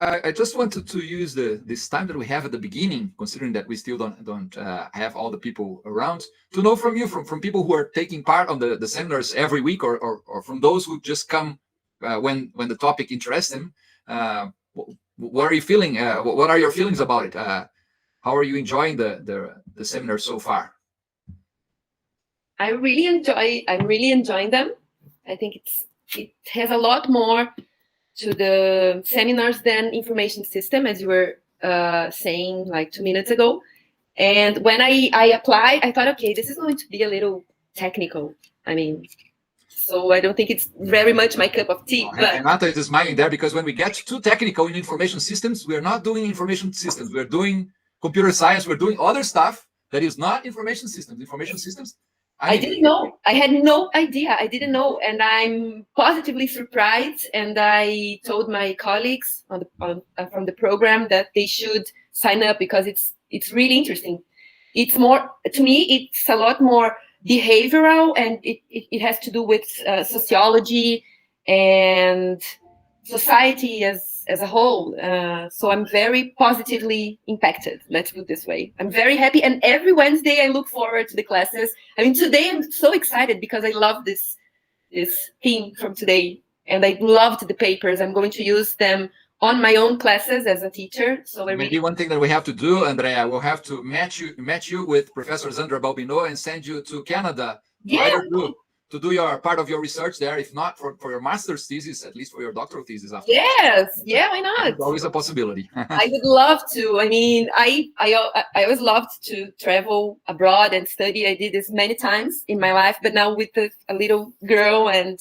I just wanted to use this time that we have at the beginning, considering that we still don't have all the people around, to know from you, from people who are taking part on the seminars every week, or from those who just come when the topic interests them. What are you feeling? What are your feelings about it? How are you enjoying the seminar so far? I'm really enjoying them. I think it has a lot more to the seminars than information system, as you were saying like 2 minutes ago. And when I applied, I thought, okay, this is going to be a little technical. I mean, so I don't think it's very much my cup of tea. But Renata is smiling there, because when we get too technical in information systems, we're not doing information systems. We're doing computer science. We're doing other stuff that is not information systems. Information systems. I didn't know. I had no idea. I didn't know, and I'm positively surprised. And I told my colleagues from the program that they should sign up, because it's really interesting. It's more, to me, it's a lot more behavioral, and it has to do with sociology and society as a whole. So I'm very positively impacted, let's put it this way. I'm very happy, and every Wednesday I look forward to the classes. I mean, today I'm so excited because I love this theme from today, and I loved the papers. I'm going to use them on my own classes as a teacher. So maybe one thing that we have to do, Andrea, we'll have to match you with Professor Zandra Balbinot and send you to Canada. Yeah. To do your part of your research there, if not for your master's thesis, at least for your doctoral thesis after. Yes, yeah, why not? It's always a possibility. I would love to. I mean, I always loved to travel abroad and study. I did this many times in my life, but now with a little girl, and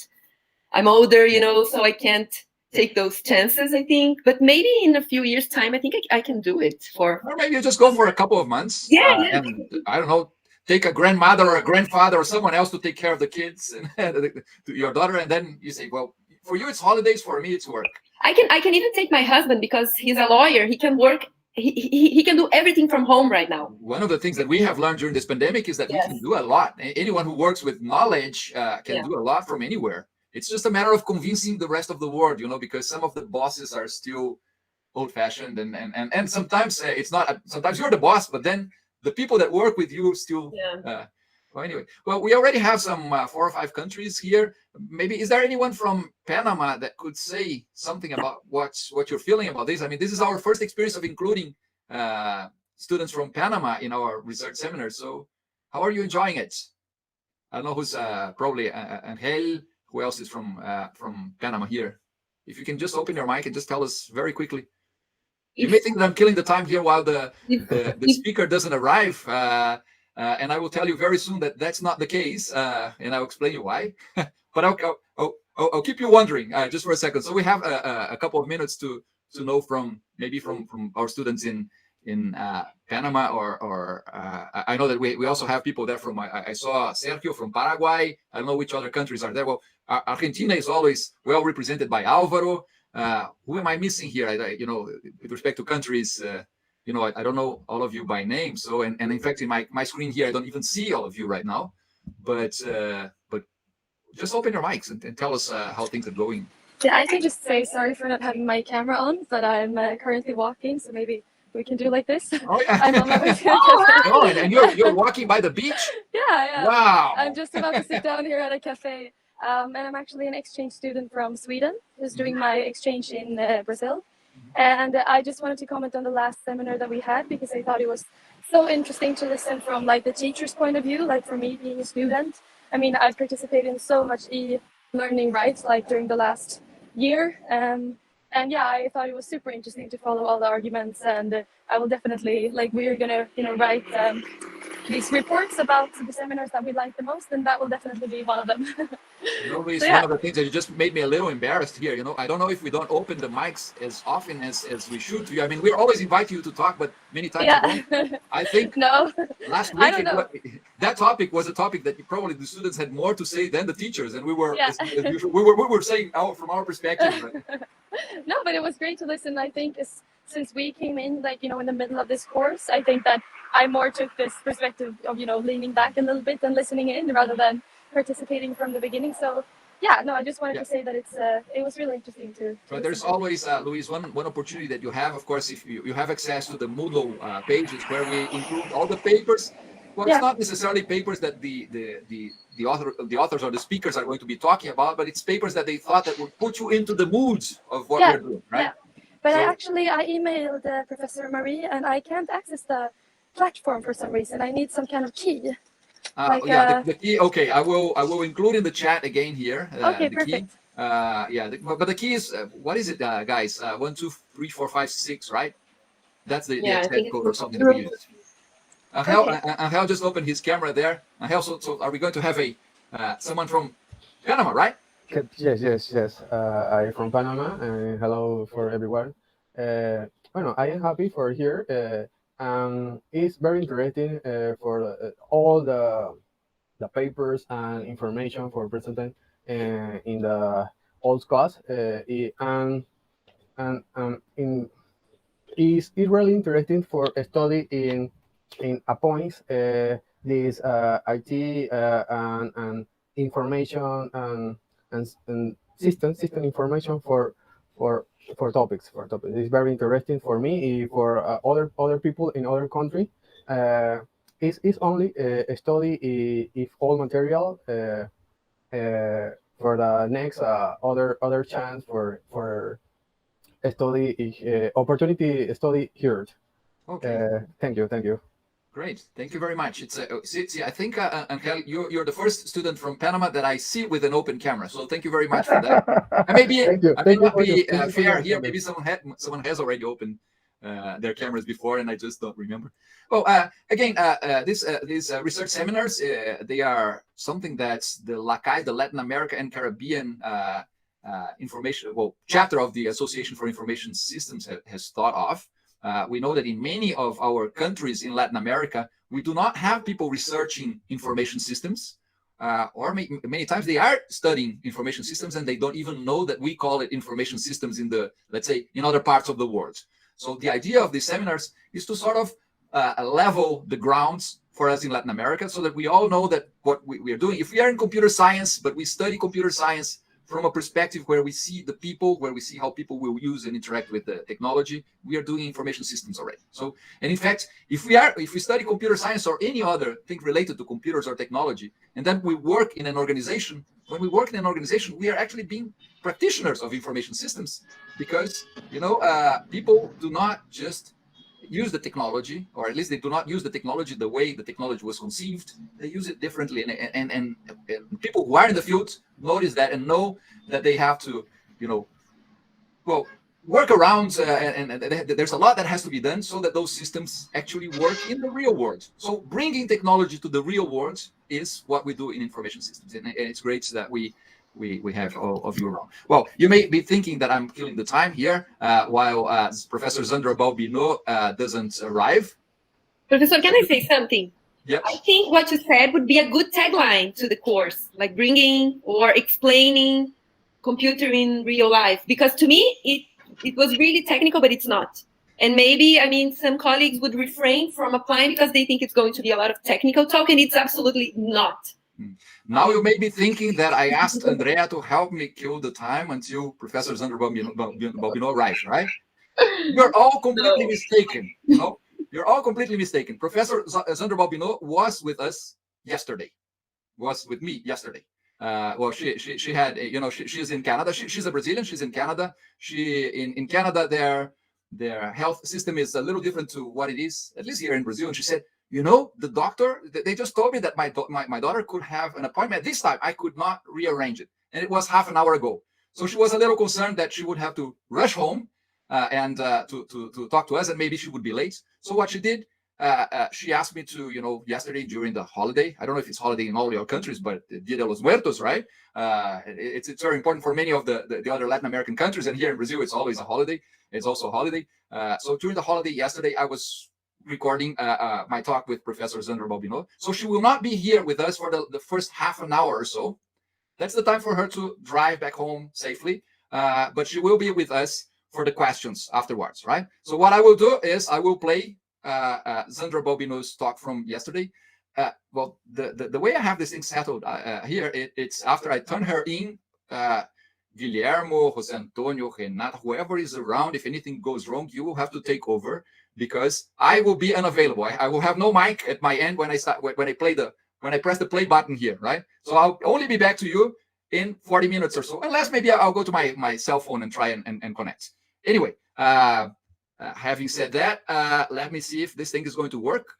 I'm older, so I can't take those chances, I think. But maybe in a few years' time, I think I can do it for. Or maybe you just go for a couple of months. Yeah. And I don't know, take a grandmother or a grandfather or someone else to take care of the kids and your daughter, and then you say, well, for you it's holidays, for me it's work. I can even take my husband, because he's a lawyer. He can work. He can do everything from home right now. One of the things that we have learned during this pandemic is that we can do a lot. Anyone who works with knowledge can do a lot from anywhere. It's just a matter of convincing the rest of the world, because some of the bosses are still old-fashioned, and sometimes it's not. Sometimes you're the boss, but then the people that work with you still. Well, anyway, we already have some 4 or 5 countries here. Maybe is there anyone from Panama that could say something about what you're feeling about this? I mean, this is our first experience of including students from Panama in our research seminar. So, how are you enjoying it? I don't know who's probably Angel. Who else is from Panama here? If you can just open your mic and just tell us very quickly. You may think that I'm killing the time here while the speaker doesn't arrive. And I will tell you very soon that that's not the case, and I'll explain you why. But I'll keep you wondering just for a second. So we have a couple of minutes to know from our students in Panama, or I know that we also have people there from. I saw Sergio from Paraguay. I don't know which other countries are there. Well, Argentina is always well represented by Alvaro. Who am I missing here? With respect to countries. I don't know all of you by name. So, and in fact, in my screen here, I don't even see all of you right now. But just open your mics and tell us how things are going. Yeah, I can just say sorry for not having my camera on, but I'm currently walking, so maybe we can do like this. Oh yeah. I'm on my way to a cafe. And you're walking by the beach? Yeah. Wow. I'm just about to sit down here at a cafe. And I'm actually an exchange student from Sweden who's doing my exchange in Brazil. And I just wanted to comment on the last seminar that we had, because I thought it was so interesting to listen from like the teacher's point of view, like for me being a student. I mean, I've participated in so much e-learning, right, like during the last year. And yeah, I thought it was super interesting to follow all the arguments, and I will definitely, we're gonna, write these reports about the seminars that we like the most, and that will definitely be one of them. It's one of the things that you just made me a little embarrassed here. I don't know if we don't open the mics as often as we should to you. I mean, we always invite you to talk, but many times you don't. I think last week that topic was a topic that probably the students had more to say than the teachers, and we were as usual, we were saying from our perspective. Right? No, but it was great to listen. I think since we came in, in the middle of this course, I think that I more took this perspective of, leaning back a little bit and listening in rather than participating from the beginning. So yeah, no, I just wanted Yeah. to say that it was really interesting to But there's listen to. always, Luis, one opportunity that you have, of course, if you have access to the Moodle pages where we include all the papers. Well, it's Yeah. not necessarily papers that the authors or the speakers are going to be talking about, but it's papers that they thought that would put you into the moods of what Yeah, we're doing, right? yeah. But So, I emailed Professor Marie, and I can't access the platform for some reason. I need some kind of key. Like, yeah, the key. Okay, I will include in the chat again here okay, the key. perfect. Yeah, but the key is what is it, guys? 1, 2, 3, 4, 5, 6, right? That's the Yeah, I access think code or it's something that we use. Okay. Angel just opened his camera there. Angel, so are we going to have a someone from Panama, right? Yes. I'm from Panama, and hello for everyone. Bueno, I am happy for here. It's very interesting for all the papers and information for presenting in the old class. In it's really interesting for a study in appoints this IT and information and system information for for topics. It's very interesting for me, for other people in other country. Uh, it's only a study if all material for the next other chance for a study opportunity study here. Okay, Thank you. great. Thank you very much. It's see, I think Angel, you're the first student from Panama that I see with an open camera. So thank you very much for that. I may be Thank you. I may not For be thank you for fair your here. comment. Maybe someone has already opened their cameras before, and I just don't remember. Well, again, these research seminars, they are something that's the LACAIS, the Latin America and Caribbean chapter of the Association for Information Systems has thought of. We know that in many of our countries in Latin America, we do not have people researching information systems, or many times they are studying information systems and they don't even know that we call it information systems let's say, in other parts of the world. So the idea of these seminars is to sort of level the grounds for us in Latin America so that we all know that what we are doing, if we are in computer science, but we study computer science from a perspective where we see the people, where we see how people will use and interact with the technology, we are doing information systems already. So, and in fact, if we study computer science or any other thing related to computers or technology, and then we work in an organization, when we work in an organization, we are actually being practitioners of information systems because, people do not just use the technology, or at least they do not use the technology the way the technology was conceived. They use it differently, and people who are in the field notice that and know that they have to, work around, and there's a lot that has to be done so that those systems actually work in the real world. So bringing technology to the real world is what we do in information systems, and it's great that we have all of you around. Well, you may be thinking that I'm killing the time here while Professor Zandra Balbinot doesn't arrive. Professor, can I say something? Yep. I think what you said would be a good tagline to the course, like bringing or explaining computer in real life. Because to me, it was really technical, but it's not. And maybe, some colleagues would refrain from applying because they think it's going to be a lot of technical talk, and it's absolutely not. Now you may be thinking that I asked Andrea to help me kill the time until Professor Zandra Balbinot arrives, right? You're all completely mistaken, You're all completely mistaken. Professor Zandra Balbinot was with us yesterday, was with me yesterday. She had, she's in Canada. She's a Brazilian. She's in Canada. In Canada, their health system is a little different to what it is, at least here in Brazil. And she said, the doctor, they just told me that my daughter could have an appointment this time. I could not rearrange it. And it was half an hour ago. So she was a little concerned that she would have to rush home and to talk to us, and maybe she would be late. So what she did, she asked me to, yesterday during the holiday, I don't know if it's holiday in all your countries, but Dia de los Muertos, right? It's very important for many of the other Latin American countries. And here in Brazil, it's always a holiday. It's also a holiday. So during the holiday yesterday, I was recording my talk with Professor Zandra Balbinot. So she will not be here with us for the first half an hour or so. That's the time for her to drive back home safely. But she will be with us for the questions afterwards, right? So what I will do is I will play Zandra Balbinot's talk from yesterday. The way I have this thing settled here, it's after I turn her in Guillermo, Jose Antonio, Renata, whoever is around, if anything goes wrong, you will have to take over because I will be unavailable. I will have no mic at my end when I press the play button here, right? So I'll only be back to you in 40 minutes or so, unless maybe I'll go to my cell phone and try and connect. Anyway, having said that, let me see if this thing is going to work.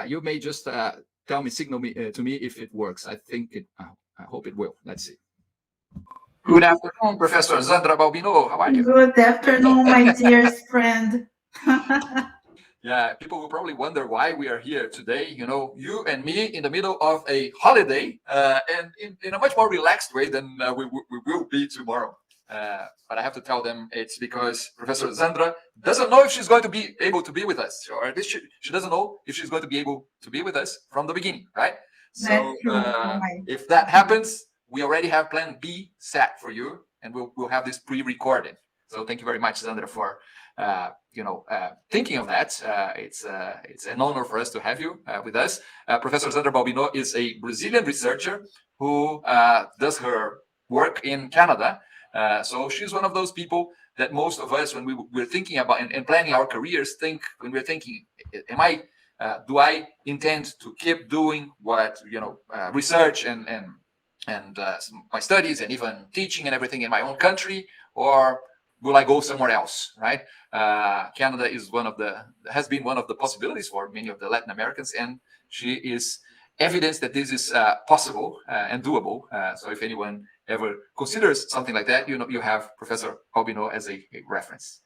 You may just signal to me if it works. I think it. I hope it will. Let's see. Good afternoon, Professor Zandra Balbinot. How are you? Good afternoon, my dearest friend. Yeah, people will probably wonder why we are here today. You know, you and me in the middle of a holiday, and in a much more relaxed way than we will be tomorrow. But I have to tell them it's because Professor Zandra doesn't know if she's going to be able to be with us, or at least she doesn't know if she's going to be able to be with us from the beginning, right? So if that happens, we already have plan B set for you, and we'll have this pre-recorded. So thank you very much, Zandra, for thinking of that. It's an honor for us to have you with us. Professor Zandra Balbinot is a Brazilian researcher who does her work in Canada. So she's one of those people that most of us, when we're thinking about and planning our careers, when we're thinking, do I intend to keep doing what research and my studies and even teaching and everything in my own country, or will I go somewhere else, right? Canada has been one of the possibilities for many of the Latin Americans, and she is evidence that this is possible and doable. So if anyone ever considers something like that, you have Professor Balbinot as a reference.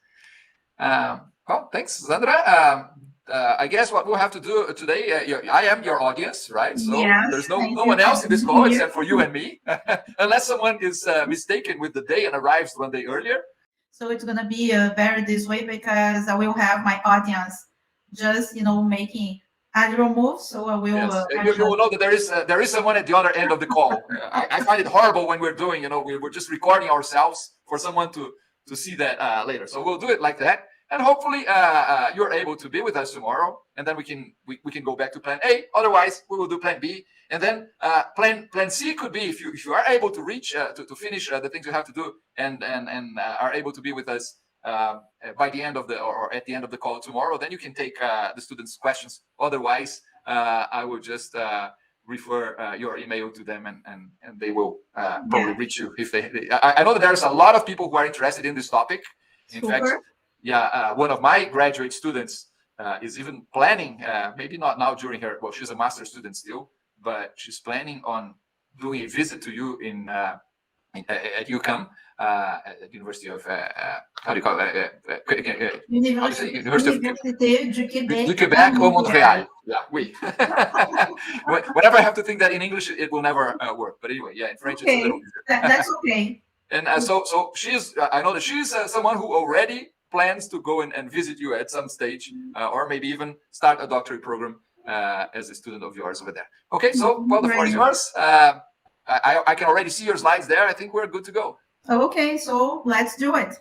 Well, thanks, Zandra. I guess what we'll have to do today, I am your audience, right? So yes, there's no one else in this call except for you and me, unless someone is mistaken with the day and arrives one day earlier. So it's going to be very this way because I will have my audience just, making a little move. So I will. Yes. You will know that there is someone at the other end of the call. I find it horrible when we're doing, we're just recording ourselves for someone to see that later. So we'll do it like that. And hopefully you're able to be with us tomorrow, and then we can go back to plan A. Otherwise, we will do plan B, and then plan C could be if you are able to reach to finish the things you have to do, and are able to be with us by the end of or at the end of the call tomorrow. Then you can take the students' questions. Otherwise, I will just refer your email to them, and they will probably reach you if they. I know that there's a lot of people who are interested in this topic. In fact. Yeah, one of my graduate students is even planning, maybe not now during well, she's a master's student still, but she's planning on doing a visit to you at UQAM, at the University of, how do you call it? Université du Québec or Montréal. Yeah, oui. Whenever I have to think that in English, it will never work. But anyway, yeah, in French, it's a little easier. That's okay. And so she's, I know that she's someone who already plans to go and visit you at some stage, or maybe even start a doctorate program as a student of yours over there. Okay, so well, the floor is yours. I can already see your slides there. I think we're good to go. Okay, so let's do it.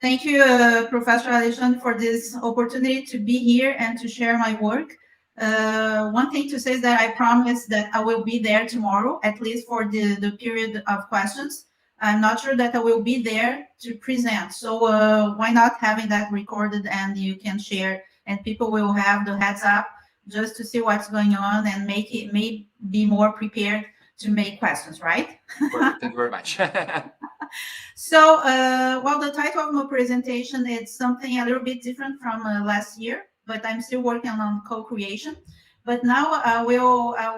Thank you, Professor Alexandre, for this opportunity to be here and to share my work. One thing to say is that I promise that I will be there tomorrow, at least for the period of questions. I'm not sure that I will be there to present. So why not having that recorded and you can share, and people will have the heads up just to see what's going on and may be more prepared to make questions, right? Perfect. Thank you very much. So, well, the title of my presentation is something a little bit different from last year, but I'm still working on co-creation. But now I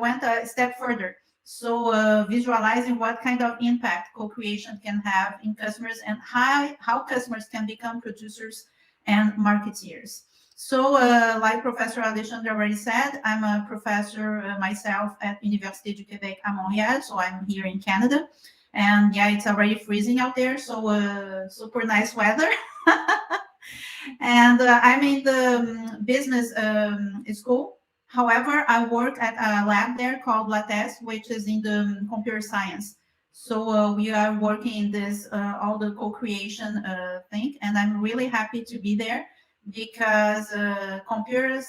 went a step further. So visualizing what kind of impact co-creation can have in customers and how customers can become producers and marketeers. So like Professor Alexandre already said, I'm a professor myself at Université du Québec à Montréal, so I'm here in Canada. And yeah, it's already freezing out there, so super nice weather. And I'm in the business school. However, I work at a lab there called LACAIS, which is in the computer science. So we are working in this, all the co-creation thing, and I'm really happy to be there because computer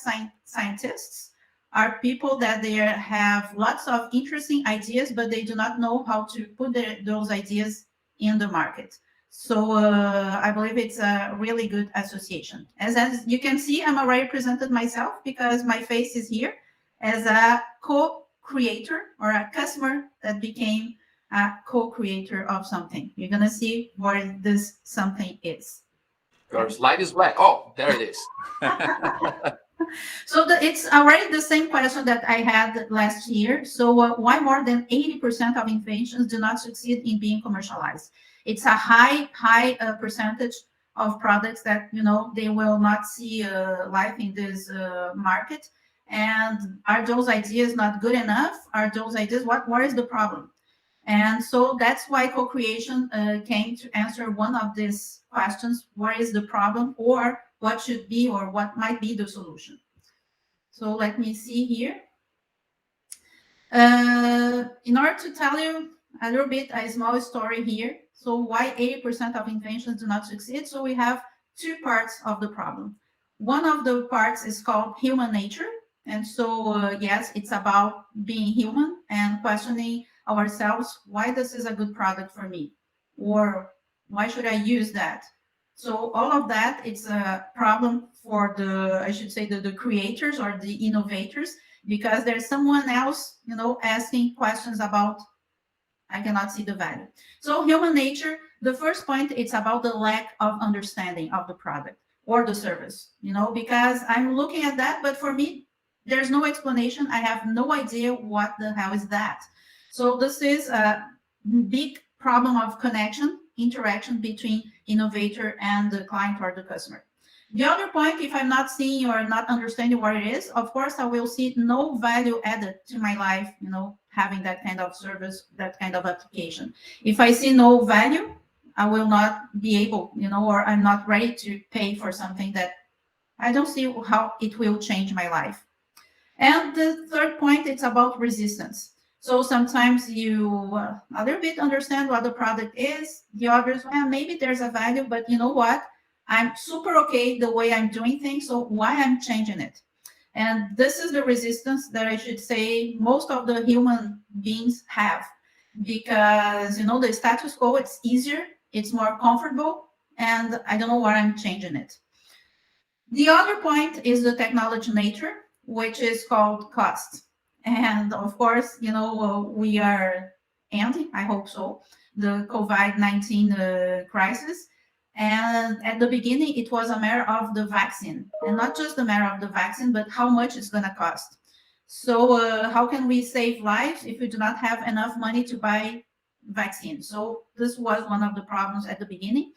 scientists are people that they have lots of interesting ideas, but they do not know how to put those ideas in the market. So I believe it's a really good association. As you can see, I'm already presented myself because my face is here as a co-creator or a customer that became a co-creator of something. You're going to see what this something is. Your slide is black. Oh, there it is. So it's already the same question that I had last year. So why more than 80% of inventions do not succeed in being commercialized? It's a high percentage of products that, you know, they will not see life in this market. And are those ideas not good enough? Are those ideas, what is the problem? And so that's why co-creation came to answer one of these questions: what is the problem, or what should be, or what might be the solution? So let me see here. In order to tell you a little bit, a small story here. So why 80% of inventions do not succeed? So we have two parts of the problem. One of the parts is called human nature. And so, yes, it's about being human and questioning ourselves, why this is a good product for me? Or why should I use that? So all of that, it's a problem for the, I should say, the creators or the innovators, because there's someone else, you know, asking questions about, I cannot see the value. So human nature, the first point, it's about the lack of understanding of the product or the service, you know, because I'm looking at that, but for me, there's no explanation. I have no idea what the hell is that. So this is a big problem of connection, interaction between innovator and the client or the customer. The other point, if I'm not seeing or not understanding what it is, of course, I will see no value added to my life, you know, having that kind of service, that kind of application. If I see no value, I will not be able, you know, or I'm not ready to pay for something that I don't see how it will change my life. And the third point, it's about resistance. So sometimes you a little bit understand what the product is. The others, well, maybe there's a value, but you know what? I'm super okay the way I'm doing things, so why I'm changing it? And this is the resistance that I should say most of the human beings have, because, you know, the status quo, it's easier, it's more comfortable, and I don't know why I'm changing it. The other point is the technology nature, which is called cost. And of course, you know, we are ending, I hope so, the COVID-19 crisis. And at the beginning, it was a matter of the vaccine, and not just the matter of the vaccine, but how much it's going to cost. So how can we save lives if we do not have enough money to buy vaccines? So this was one of the problems at the beginning.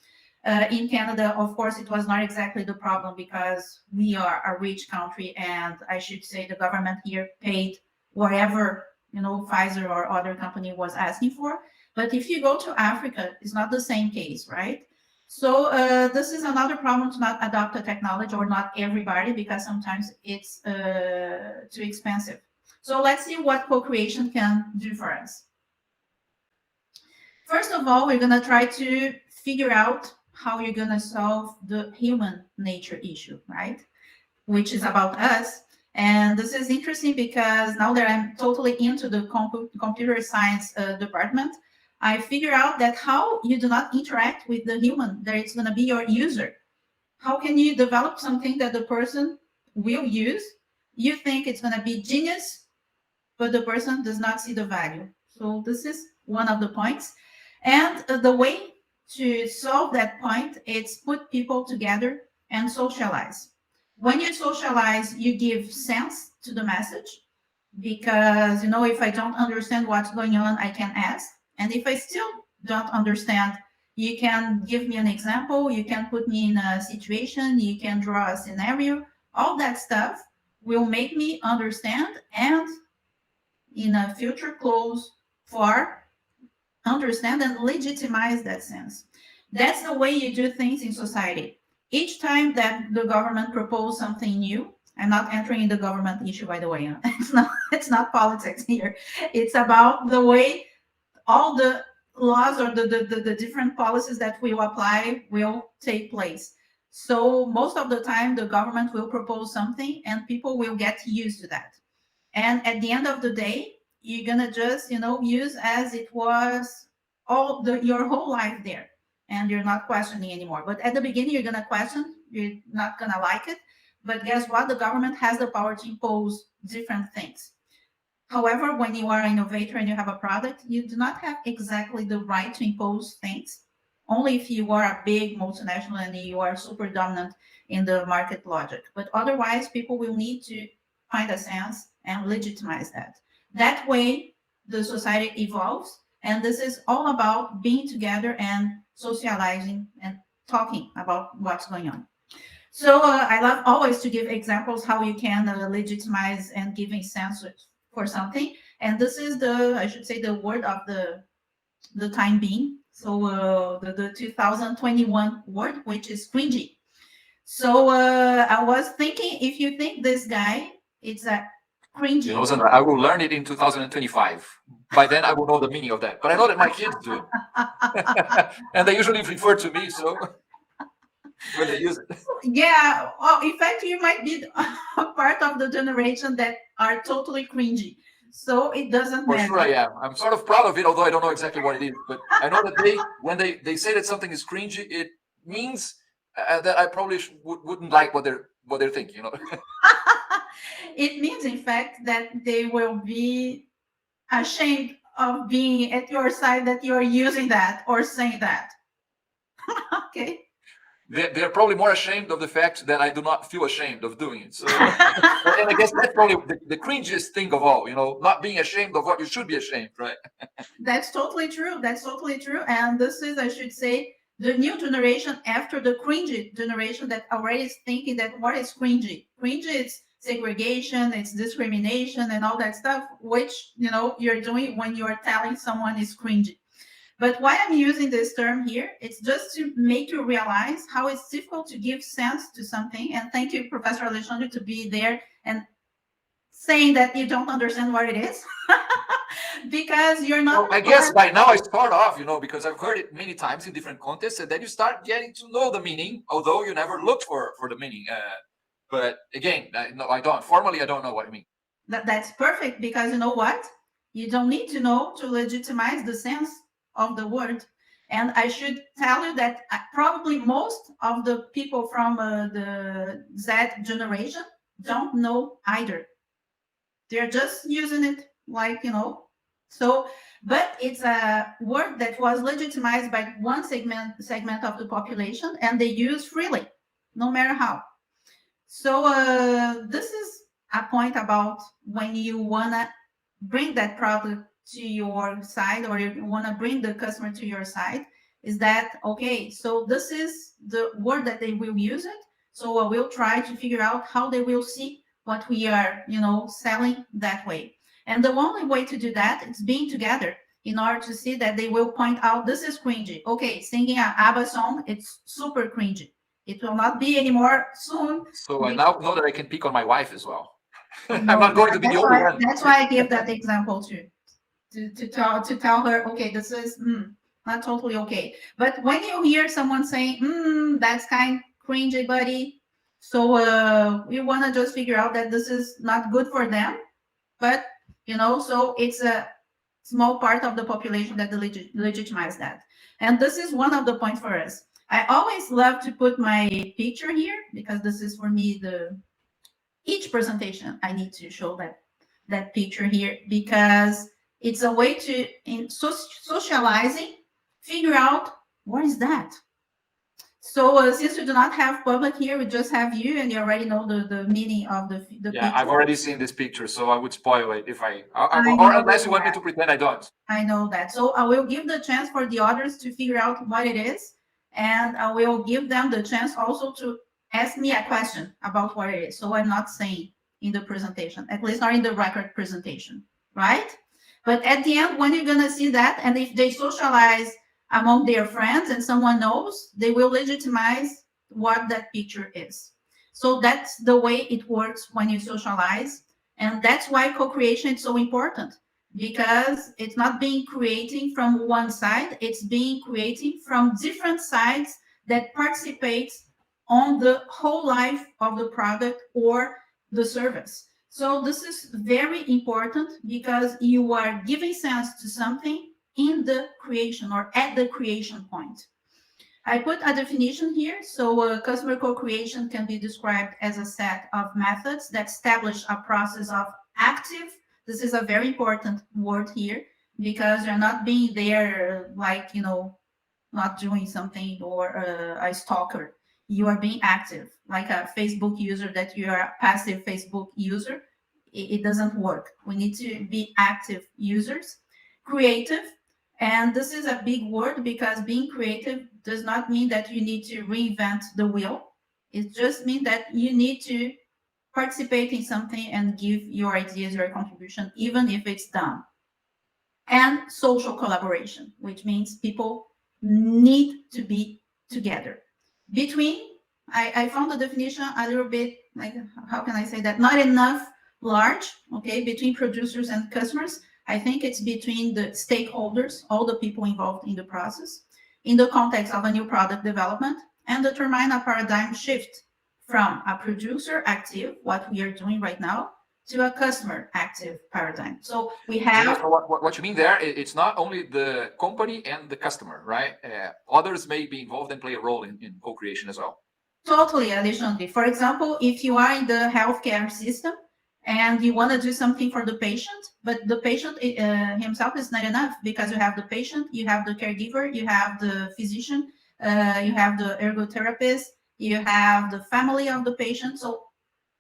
In Canada, of course, it was not exactly the problem because we are a rich country, and I should say the government here paid whatever, you know, Pfizer or other company was asking for. But if you go to Africa, it's not the same case, right? So this is another problem to not adopt a technology, or not everybody, because sometimes it's too expensive. So let's see what co-creation can do for us. First of all, we're going to try to figure out how you're going to solve the human nature issue, right? Which is about us. And this is interesting because now that I'm totally into the computer science department, I figure out that how you do not interact with the human, that it's going to be your user. How can you develop something that the person will use? You think it's going to be genius, but the person does not see the value. So this is one of the points. And the way to solve that point is put people together and socialize. When you socialize, you give sense to the message, because, you know, if I don't understand what's going on, I can ask. And if I still don't understand, you can give me an example, you can put me in a situation, you can draw a scenario. All that stuff will make me understand, and in a future clause for understand and legitimize that sense. That's the way you do things in society. Each time that the government proposes something new, I'm not entering in the government issue, by the way. It's not politics here. It's about the way all the laws or the different policies that we will apply will take place. So most of the time, the government will propose something and people will get used to that. And at the end of the day, you're gonna just, use as it was your whole life there, and you're not questioning anymore. But at the beginning, you're gonna question, you're not gonna like it. But guess what? The government has the power to impose different things. However, when you are an innovator and you have a product, you do not have exactly the right to impose things. Only if you are a big multinational and you are super dominant in the market logic. But otherwise, people will need to find a sense and legitimize that. That way, the society evolves. And this is all about being together and socializing and talking about what's going on. So I love always to give examples how you can legitimize and giving sense for something. And this is I should say, the word of the time being. So the 2021 word, which is cringy. So I was thinking, if you think this guy, it's a cringy. You know, Zandra, I will learn it in 2025. By then, I will know the meaning of that. But I know that my kids do. And they usually refer to me, so when they use it. Yeah. Well, in fact, you might be a part of the generation that are totally cringy. So it doesn't For matter. sure I am. I'm sort of proud of it, although I don't know exactly what it is. But I know that when they say that something is cringy, it means that I probably wouldn't like what they're thinking, you know. It means, in fact, that they will be ashamed of being at your side, that you're using that or saying that. Okay. They're probably more ashamed of the fact that I do not feel ashamed of doing it. So, and I guess that's probably the cringiest thing of all, you know, not being ashamed of what you should be ashamed, right? That's totally true. That's totally true. And this is, I should say, the new generation after the cringy generation that already is thinking that what is cringy? Cringy is segregation, it's discrimination and all that stuff, which, you're doing when you're telling someone is cringy. But why I'm using this term here, it's just to make you realize how it's difficult to give sense to something. And thank you, Professor Alexandre, to be there and saying that you don't understand what it is. Because you're not. Well, I guess by now I start off, because I've heard it many times in different contexts, and then you start getting to know the meaning, although you never looked for the meaning. But again, I don't. Formally, I don't know what I mean. That's perfect, because you know what? You don't need to know to legitimize the sense of the word. And I should tell you that probably most of the people from the Z generation don't know either. They're just using it like, So, but it's a word that was legitimized by one segment of the population, and they use freely, no matter how. So this is a point about when you want to bring that product to your side, or you want to bring the customer to your side, is that, okay, so this is the word that they will use it. So we'll try to figure out how they will see what we are, selling that way. And the only way to do that is being together in order to see that they will point out, this is cringy. Okay, singing an ABBA song, it's super cringy. It will not be anymore soon. So I now know that I can pick on my wife as well. I'm not going to be the only one. That's why I give that example too, to tell her, okay, this is not totally okay. But when you hear someone saying, that's kind of cringy, buddy, so we want to just figure out that this is not good for them. But, so it's a small part of the population that legitimize that. And this is one of the points for us. I always love to put my picture here, because this is for me each presentation I need to show that picture here, because it's a way to, in socializing, figure out what is that. So since we do not have public here, we just have you, and you already know the meaning of the yeah, picture. I've already seen this picture, so I would spoil it if or unless you want me to pretend I don't. I know that. So I will give the chance for the others to figure out what it is, and I will give them the chance also to ask me a question about what it is. So I'm not saying in the presentation, at least not in the record presentation, right? But at the end, when you're gonna see that, and if they socialize among their friends and someone knows, they will legitimize what that picture is. So that's the way it works when you socialize. And that's why co-creation is so important, because it's not being creating from one side, it's being creating from different sides that participate on the whole life of the product or the service. So this is very important because you are giving sense to something in the creation or at the creation point. I put a definition here. So customer co-creation can be described as a set of methods that establish a process of active. This is a very important word here because you're not being there like, not doing something or a stalker. You are being active, like a Facebook user that you are a passive Facebook user. It doesn't work. We need to be active users. Creative, and this is a big word because being creative does not mean that you need to reinvent the wheel. It just means that you need to participate in something and give your ideas, your contribution, even if it's dumb. And social collaboration, which means people need to be together. I found the definition a little bit like, how can I say that? Not enough large, okay, between producers and customers. I think it's between the stakeholders, all the people involved in the process, in the context of a new product development, and determine a paradigm shift from a producer active, what we are doing right now, to a customer active paradigm. So we have... So what you mean there, it's not only the company and the customer, right? Others may be involved and play a role in co-creation as well. Totally, Alexandre. For example, if you are in the healthcare system and you want to do something for the patient, but the patient himself is not enough because you have the patient, you have the caregiver, you have the physician, you have the ergotherapist, you have the family of the patient. So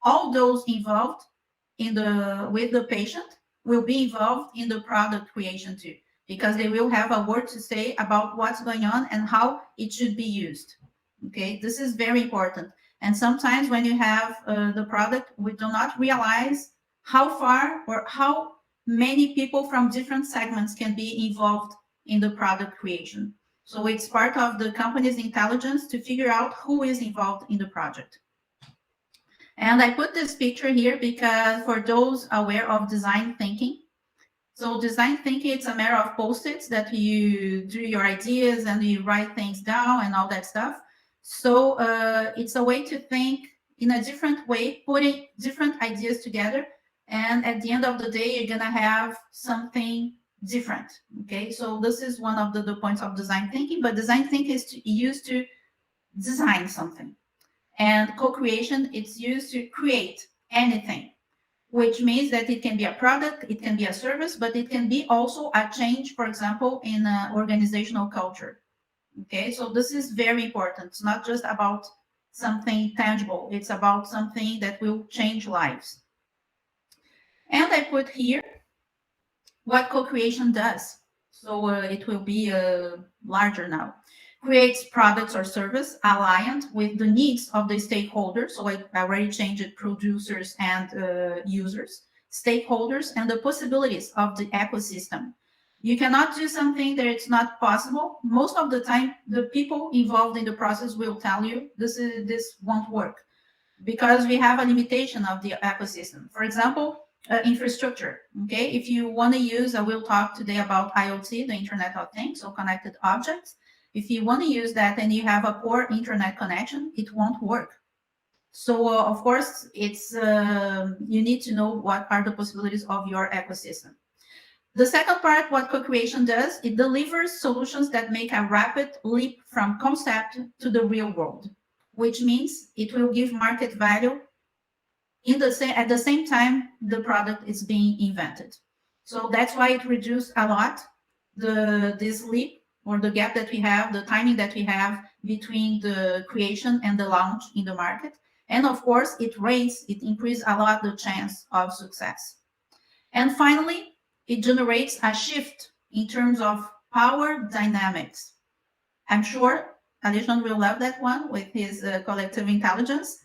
all those involved with the patient will be involved in the product creation too, because they will have a word to say about what's going on and how it should be used. Okay, this is very important. And sometimes when you have the product, we do not realize how far or how many people from different segments can be involved in the product creation. So it's part of the company's intelligence to figure out who is involved in the project. And I put this picture here because for those aware of design thinking, so design thinking, it's a matter of post-its that you do your ideas and you write things down and all that stuff. So it's a way to think in a different way, putting different ideas together. And at the end of the day, you're going to have something different. Okay, so this is one of the points of design thinking, but design thinking is used to design something. And co-creation, it's used to create anything, which means that it can be a product, it can be a service, but it can be also a change, for example, in organizational culture. Okay, so this is very important. It's not just about something tangible. It's about something that will change lives. And I put here what co-creation does. So it will be larger now. Creates products or service aligned with the needs of the stakeholders. So I already changed it, producers and users, stakeholders, and the possibilities of the ecosystem. You cannot do something that it's not possible. Most of the time, the people involved in the process will tell you this won't work because we have a limitation of the ecosystem. For example, infrastructure. Okay, if you want to use, I will talk today about IoT, the Internet of Things, so connected objects. If you want to use that and you have a poor internet connection, it won't work. So of course, it's you need to know what are the possibilities of your ecosystem. The second part, what co-creation does, it delivers solutions that make a rapid leap from concept to the real world, which means it will give market value at the same time the product is being invented. So that's why it reduced a lot this leap or the gap that we have, the timing that we have between the creation and the launch in the market. And of course, it increases a lot the chance of success. And finally, it generates a shift in terms of power dynamics. I'm sure Alexandre will love that one with his collective intelligence,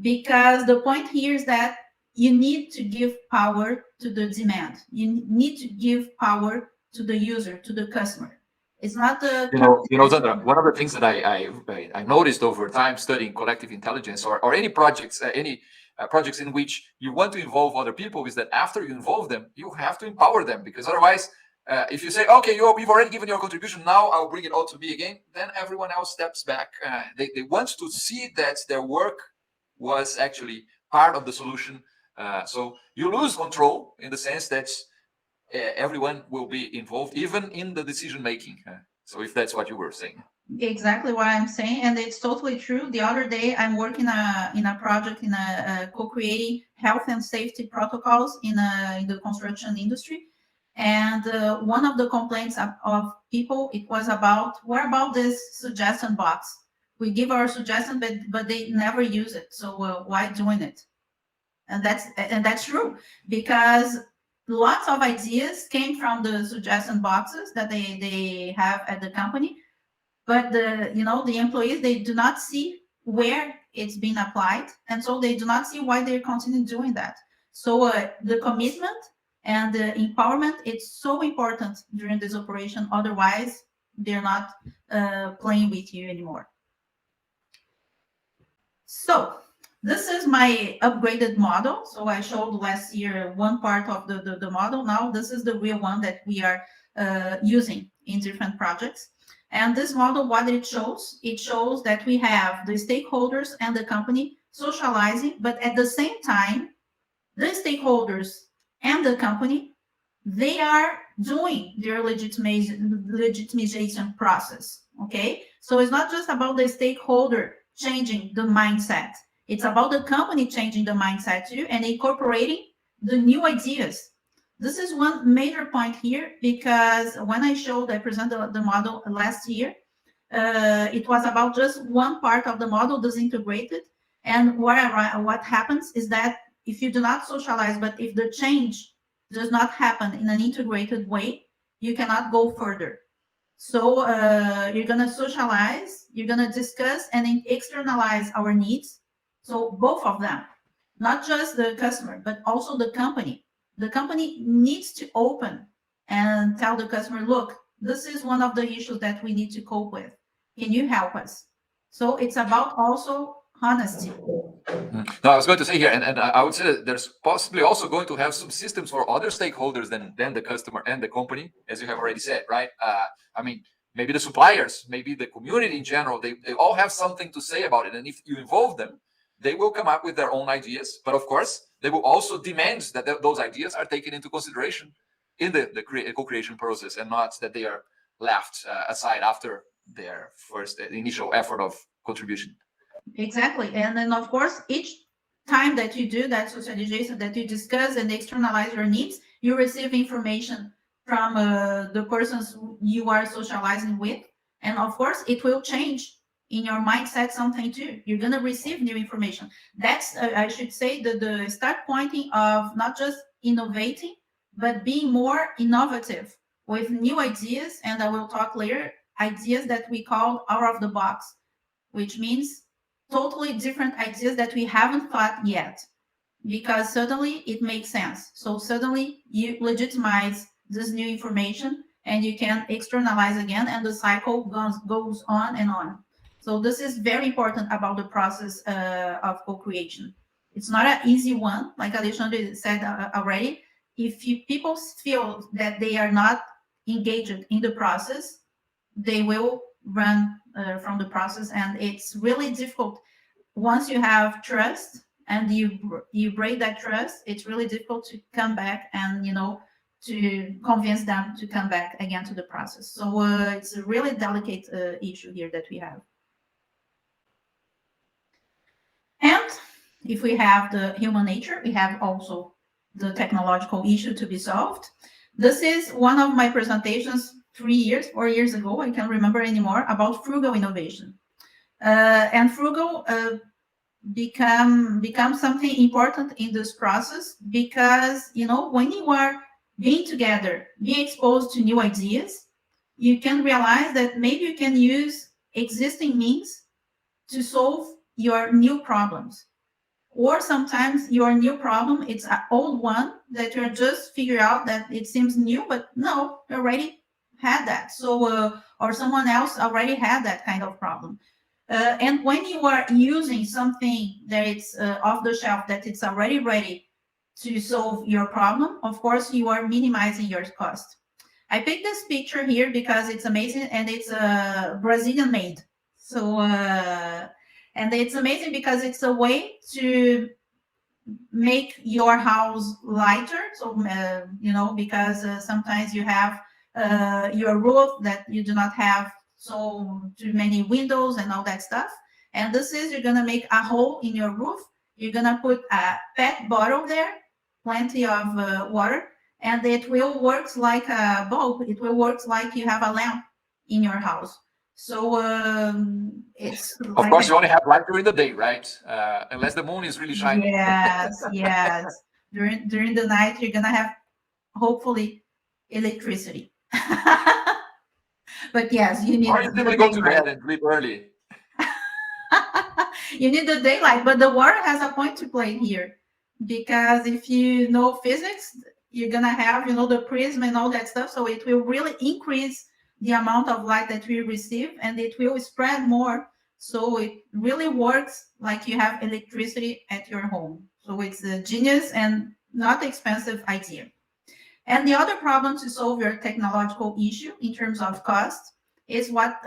because the point here is that you need to give power to the demand. You need to give power to the user, to the customer. It's not the... Zandra, one of the things that I noticed over time studying collective intelligence or any projects, projects in which you want to involve other people is that after you involve them, you have to empower them, because otherwise, if you say, okay, you've already given your contribution, now I'll bring it all to me again, then everyone else steps back. They want to see that their work was actually part of the solution So you lose control in the sense that everyone will be involved, even in the decision making. So if that's what you were saying. Exactly what I'm saying, and it's totally true. The other day, I'm working in a project in a co-creating health and safety protocols in the construction industry, and one of the complaints of people, it was about, what about this suggestion box? We give our suggestion, but they never use it. So why doing it? And that's true, because lots of ideas came from the suggestion boxes that they have at the company. But the employees, they do not see where it's being applied, and so they do not see why they continue doing that. So the commitment and the empowerment, it's so important during this operation. Otherwise, they're not playing with you anymore. So this is my upgraded model. So I showed last year one part of the model. Now this is the real one that we are using in different projects. And this model, what it shows that we have the stakeholders and the company socializing, but at the same time, the stakeholders and the company, they are doing their legitimization process, okay? So it's not just about the stakeholder changing the mindset. It's about the company changing the mindset too and incorporating the new ideas. This is one major point here, because when I presented the model last year, it was about just one part of the model disintegrated. And what happens is that if you do not socialize, but if the change does not happen in an integrated way, you cannot go further. So you're going to socialize, you're going to discuss and externalize our needs. So both of them, not just the customer, but also the company. The company needs to open and tell the customer, look, this is one of the issues that we need to cope with. Can you help us? So it's about also honesty. No, I was going to say here, and I would say that there's possibly also going to have some systems for other stakeholders than the customer and the company, as you have already said, right? I mean, maybe the suppliers, maybe the community in general, they all have something to say about it. And if you involve them, they will come up with their own ideas. But of course, they will also demand that those ideas are taken into consideration in the co-creation process, and not that they are left aside after their first initial effort of contribution. Exactly. And then, of course, each time that you do that socialization, that you discuss and externalize your needs, you receive information from the persons you are socializing with. And of course, it will change in your mindset something too. You're going to receive new information. That's, I should say, the start pointing of not just innovating, but being more innovative with new ideas. And I will talk later, ideas that we call out of the box, which means totally different ideas that we haven't thought yet, because suddenly it makes sense. So suddenly you legitimize this new information and you can externalize again, and the cycle goes on and on. So this is very important about the process of co-creation. It's not an easy one, like Alexandre said already. If people feel that they are not engaged in the process, they will run from the process, and it's really difficult. Once you have trust and you break that trust, it's really difficult to come back and to convince them to come back again to the process. So it's a really delicate issue here that we have. And if we have the human nature, we have also the technological issue to be solved. This is one of my presentations 4 years ago, I can't remember anymore, about frugal innovation. And frugal become something important in this process, because when you are being together, being exposed to new ideas, you can realize that maybe you can use existing means to solve your new problems. Or sometimes your new problem, it's an old one that you're just figure out that it seems new, but no, you already had that. So or someone else already had that kind of problem. And when you are using something that it's off the shelf, that it's already ready to solve your problem, of course, you are minimizing your cost. I picked this picture here because it's amazing, and it's Brazilian made. So, and it's amazing because it's a way to make your house lighter. So, because sometimes you have your roof that you do not have so too many windows and all that stuff. And this is, you're gonna make a hole in your roof. You're gonna put a PET bottle there, plenty of water, and it will work like a bulb. It will work like you have a lamp in your house. So it's of course you only have light during the day, right? Unless the moon is really shining. Yes, yes. During the night, you're gonna have hopefully electricity. But yes, you need. Or you simply go to bed and sleep early. You need the daylight, but the water has a point to play here, because if you know physics, you're gonna have the prism and all that stuff, so it will really increase the amount of light that we receive, and it will spread more, so it really works like you have electricity at your home. So it's a genius and not expensive idea. And the other problem to solve your technological issue in terms of cost is what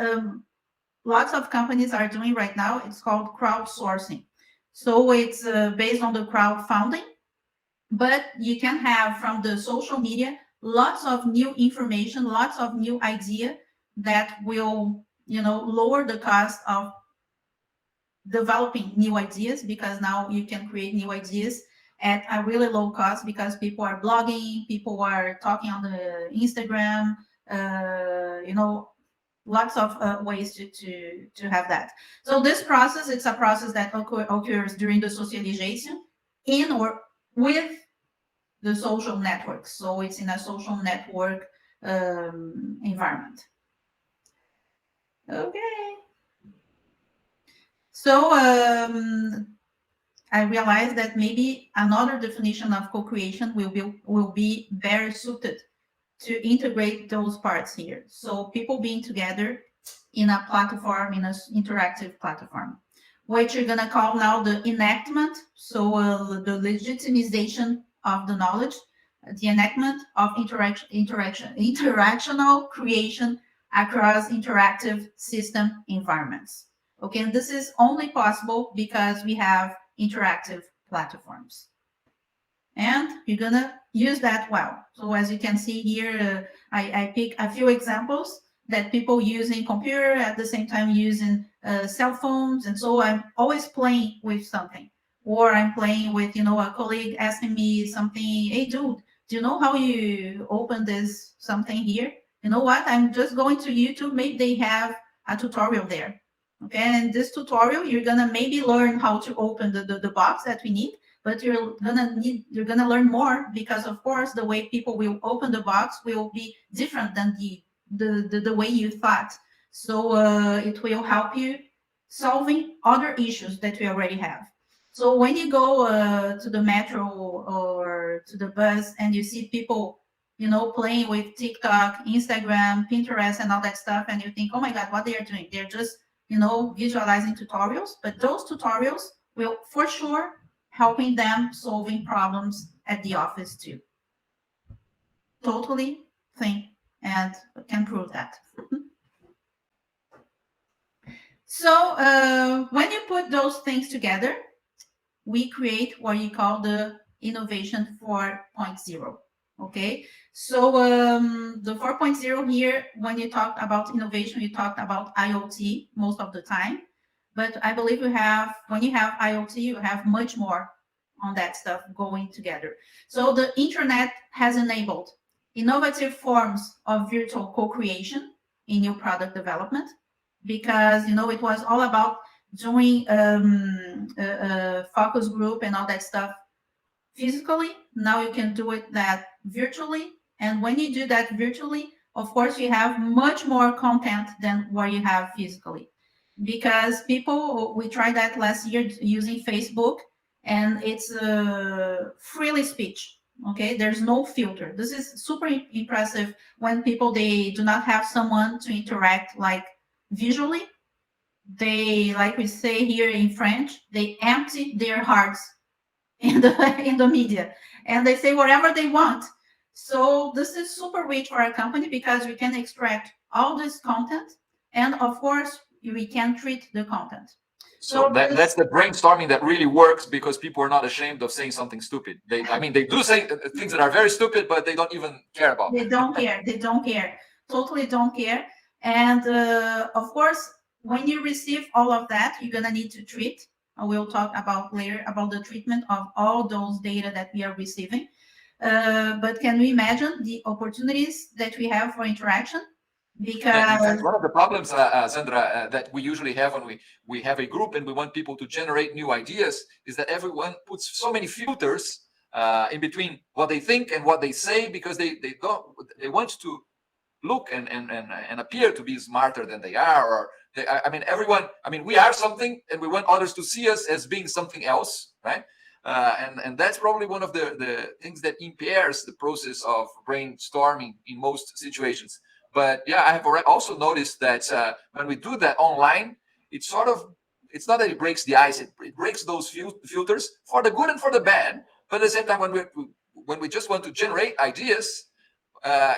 lots of companies are doing right now. It's called crowdsourcing. So it's based on the crowdfunding, but you can have from the social media lots of new information, lots of new idea that will, lower the cost of developing new ideas, because now you can create new ideas at a really low cost, because people are blogging, people are talking on the Instagram, lots of ways to have that. So this process, it's a process that occurs during the socialization in or with the social network. So it's in a social network environment. Okay. So I realized that maybe another definition of co-creation will be very suited to integrate those parts here. So people being together in a platform, in an interactive platform, which you're gonna call now the enactment. So the legitimization of the knowledge, the enactment of interactional creation across interactive system environments. Okay, and this is only possible because we have interactive platforms. And you're gonna use that well. So as you can see here, I pick a few examples that people using computer at the same time using cell phones. And so I'm always playing with something, or I'm playing with, a colleague asking me something, hey dude, do you know how you open this something here? You know what, I'm just going to YouTube, maybe they have a tutorial there. Okay, and this tutorial, you're gonna maybe learn how to open the box that we need, but you're gonna learn more, because of course the way people will open the box will be different than the way you thought. So it will help you solving other issues that we already have. So when you go to the metro or to the bus and you see people, playing with TikTok, Instagram, Pinterest, and all that stuff, and you think, oh my God, what they are doing? They're just, visualizing tutorials, but those tutorials will for sure helping them solving problems at the office too. Totally think and can prove that. So when you put those things together, we create what you call the innovation 4.0. Okay, so the 4.0 here, when you talk about innovation, you talked about IoT most of the time, but I believe when you have IoT, you have much more on that stuff going together. So the internet has enabled innovative forms of virtual co-creation in new product development, because it was all about doing focus group and all that stuff physically. Now you can do it that virtually, and when you do that virtually, of course you have much more content than what you have physically, because we tried that last year using Facebook, and it's freely speech. Okay, there's no filter. This is super impressive when people, they do not have someone to interact like visually. They, like we say here in French, they empty their hearts in the media, and they say whatever they want. So this is super rich for our company, because we can extract all this content, and of course we can treat the content. So that's the brainstorming that really works, because people are not ashamed of saying something stupid. I mean, they do say things that are very stupid, but they don't even care about They don't care. They don't care. Totally don't care. And of course, when you receive all of that, you're gonna need to treat. We'll talk about later about the treatment of all those data that we are receiving. But can we imagine the opportunities that we have for interaction? Because one of the problems, Zandra, that we usually have when we have a group and we want people to generate new ideas is that everyone puts so many filters in between what they think and what they say, because they want to look and appear to be smarter than they are, or we are something and we want others to see us as being something else, right? And that's probably one of the things that impairs the process of brainstorming in most situations. But yeah, I have already also noticed that when we do that online, it's not that it breaks the ice, it breaks those filters for the good and for the bad. But at the same time, when we just want to generate ideas,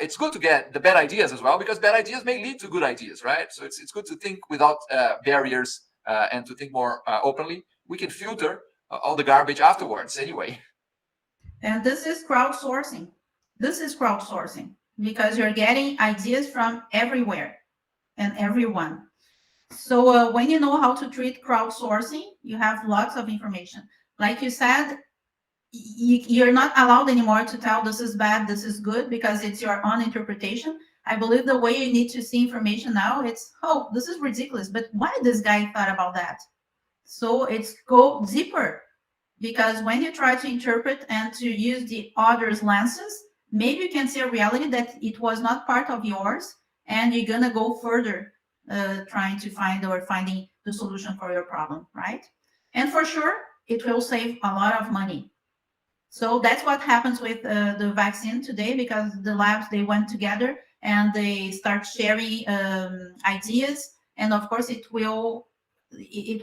it's good to get the bad ideas as well, because bad ideas may lead to good ideas, right? So it's good to think without barriers and to think more openly. We can filter all the garbage afterwards anyway. And this is crowdsourcing. This is crowdsourcing, because you're getting ideas from everywhere and everyone. So when you know how to treat crowdsourcing, you have lots of information. Like you said, you're not allowed anymore to tell this is bad, this is good, because it's your own interpretation. I believe the way you need to see information now, it's, oh, this is ridiculous, but why this guy thought about that? So it's go deeper, because when you try to interpret and to use the other's lenses, maybe you can see a reality that it was not part of yours, and you're gonna go further trying to finding the solution for your problem, right? And for sure, it will save a lot of money. So that's what happens with the vaccine today, because the labs, they went together and they start sharing ideas. And of course, it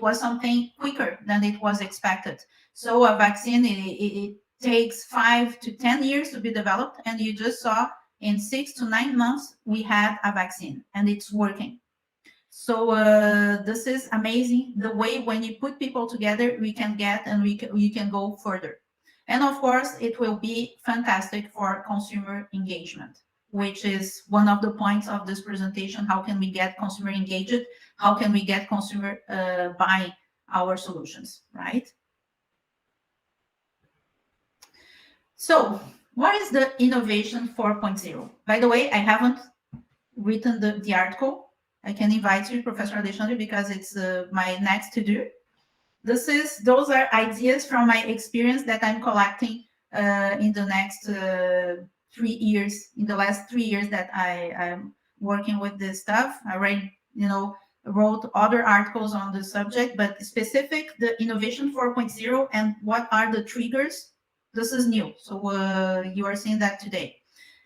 was something quicker than it was expected. So a vaccine, it takes 5 to 10 years to be developed. And you just saw in 6 to 9 months, we had a vaccine and it's working. So this is amazing. The way when you put people together, we can get and we can go further. And of course, it will be fantastic for consumer engagement, which is one of the points of this presentation. How can we get consumer engaged? How can we get consumer buying our solutions, right? So what is the innovation 4.0? By the way, I haven't written the article. I can invite you, Professor Alexandre, because it's my next to do. Those are ideas from my experience that I'm collecting in the next 3 years, in the last 3 years that I'm working with this stuff. I already, wrote other articles on the subject, but specific, the innovation 4.0 and what are the triggers. This is new. So you are seeing that today.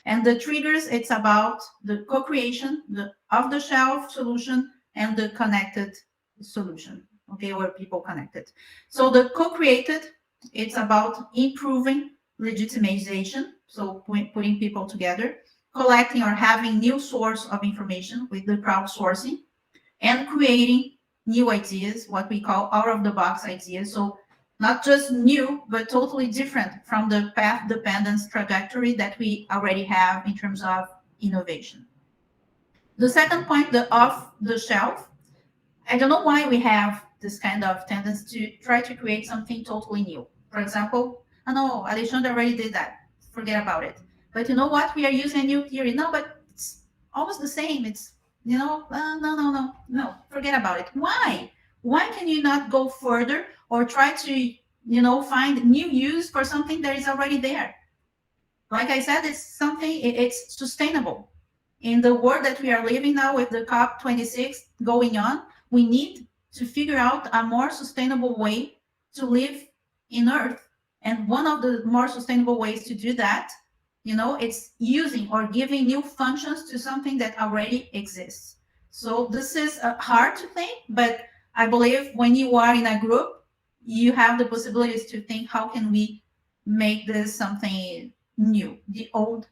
And the triggers, it's about the co-creation, the off-the-shelf solution, and the connected solution. Okay, where people connected. So the co-created, it's about improving legitimization, so putting people together, collecting or having new source of information with the crowdsourcing, and creating new ideas, what we call out-of-the-box ideas. So not just new, but totally different from the path dependence trajectory that we already have in terms of innovation. The second point, the off-the-shelf. I don't know why we have this kind of tendency to try to create something totally new. For example, oh no, Alexandre already did that. Forget about it. But you know what? We are using a new theory. No, but it's almost the same. It's, no, forget about it. Why? Why can you not go further or try to, find new use for something that is already there? Like I said, it's sustainable. In the world that we are living now with the COP26 going on, we need to figure out a more sustainable way to live in Earth. And one of the more sustainable ways to do that, it's using or giving new functions to something that already exists. So this is hard to think, but I believe when you are in a group, you have the possibilities to think, how can we make this something new? The old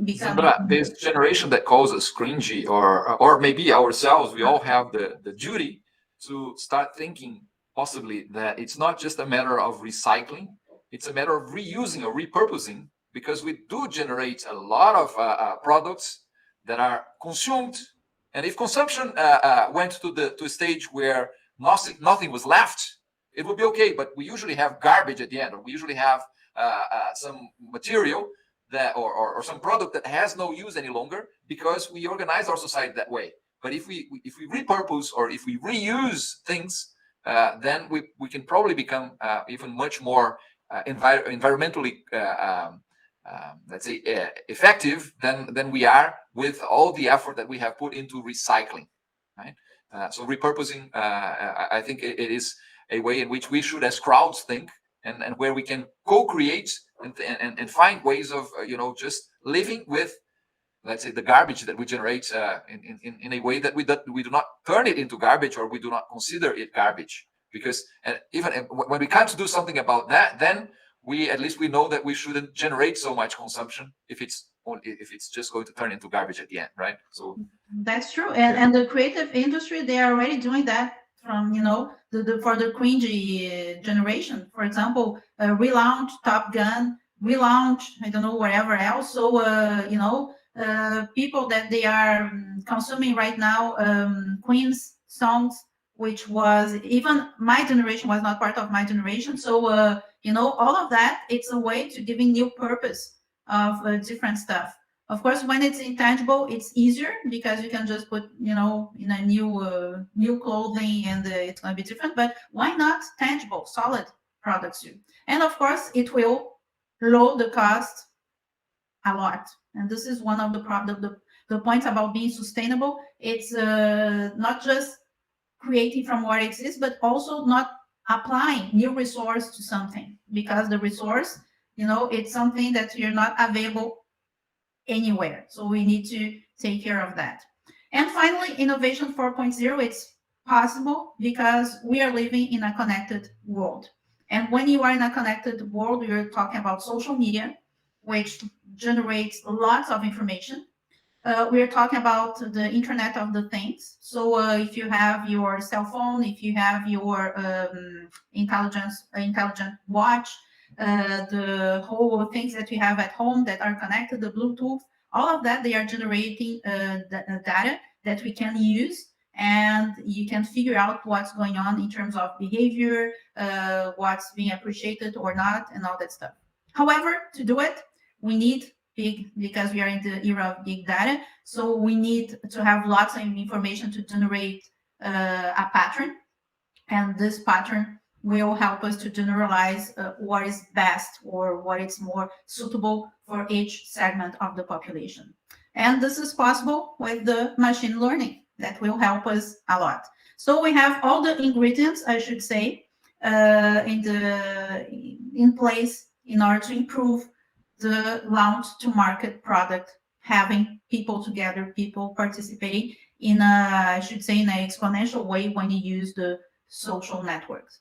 become... This generation that calls us cringy, or maybe ourselves, we all have the duty to start thinking possibly that it's not just a matter of recycling, it's a matter of reusing or repurposing, because we do generate a lot of products that are consumed. And if consumption went to a stage where nothing was left, it would be okay. But we usually have garbage at the end, or we usually have some material that or some product that has no use any longer, because we organize our society that way. But if we repurpose or if we reuse things, then we can probably become even much more environmentally let's say effective than we are with all the effort that we have put into recycling, right? So repurposing, I think it is a way in which we should, as crowds, think, and where we can co-create and find ways of just living with, let's say, the garbage that we generate in a way that we do not turn it into garbage, or we do not consider it garbage. Because even when we can't do something about that, then at least we know that we shouldn't generate so much consumption if it's just going to turn into garbage at the end, right? So that's true. And the creative industry, they are already doing that from for the cringy generation. For example, relaunch Top Gun, relaunch I don't know wherever else. So people that they are consuming right now, Queen's songs, which was even my generation was not part of my generation. So all of that, it's a way to giving new purpose of different stuff. Of course, when it's intangible, it's easier because you can just put in a new clothing and it's going to be different. But why not tangible, solid products too? And of course, it will lower the cost a lot. And this is one of the points about being sustainable. It's not just creating from what exists, but also not applying new resource to something, because the resource, it's something that you're not available anywhere. So we need to take care of that. And finally, innovation 4.0, it's possible because we are living in a connected world. And when you are in a connected world, we're talking about social media, which generates lots of information. We're talking about the Internet of the Things. So if you have your cell phone, if you have your intelligent watch, the whole things that we have at home that are connected, the Bluetooth, all of that, they are generating data that we can use, and you can figure out what's going on in terms of behavior, what's being appreciated or not, and all that stuff. However, to do it, we need because we are in the era of big data, so we need to have lots of information to generate a pattern, and this pattern will help us to generalize what is best or what is more suitable for each segment of the population. And this is possible with the machine learning that will help us a lot. So we have all the ingredients, I should say, in place in order to improve the launch to market product, having people together, people participating in I should say, in an exponential way when you use the social networks.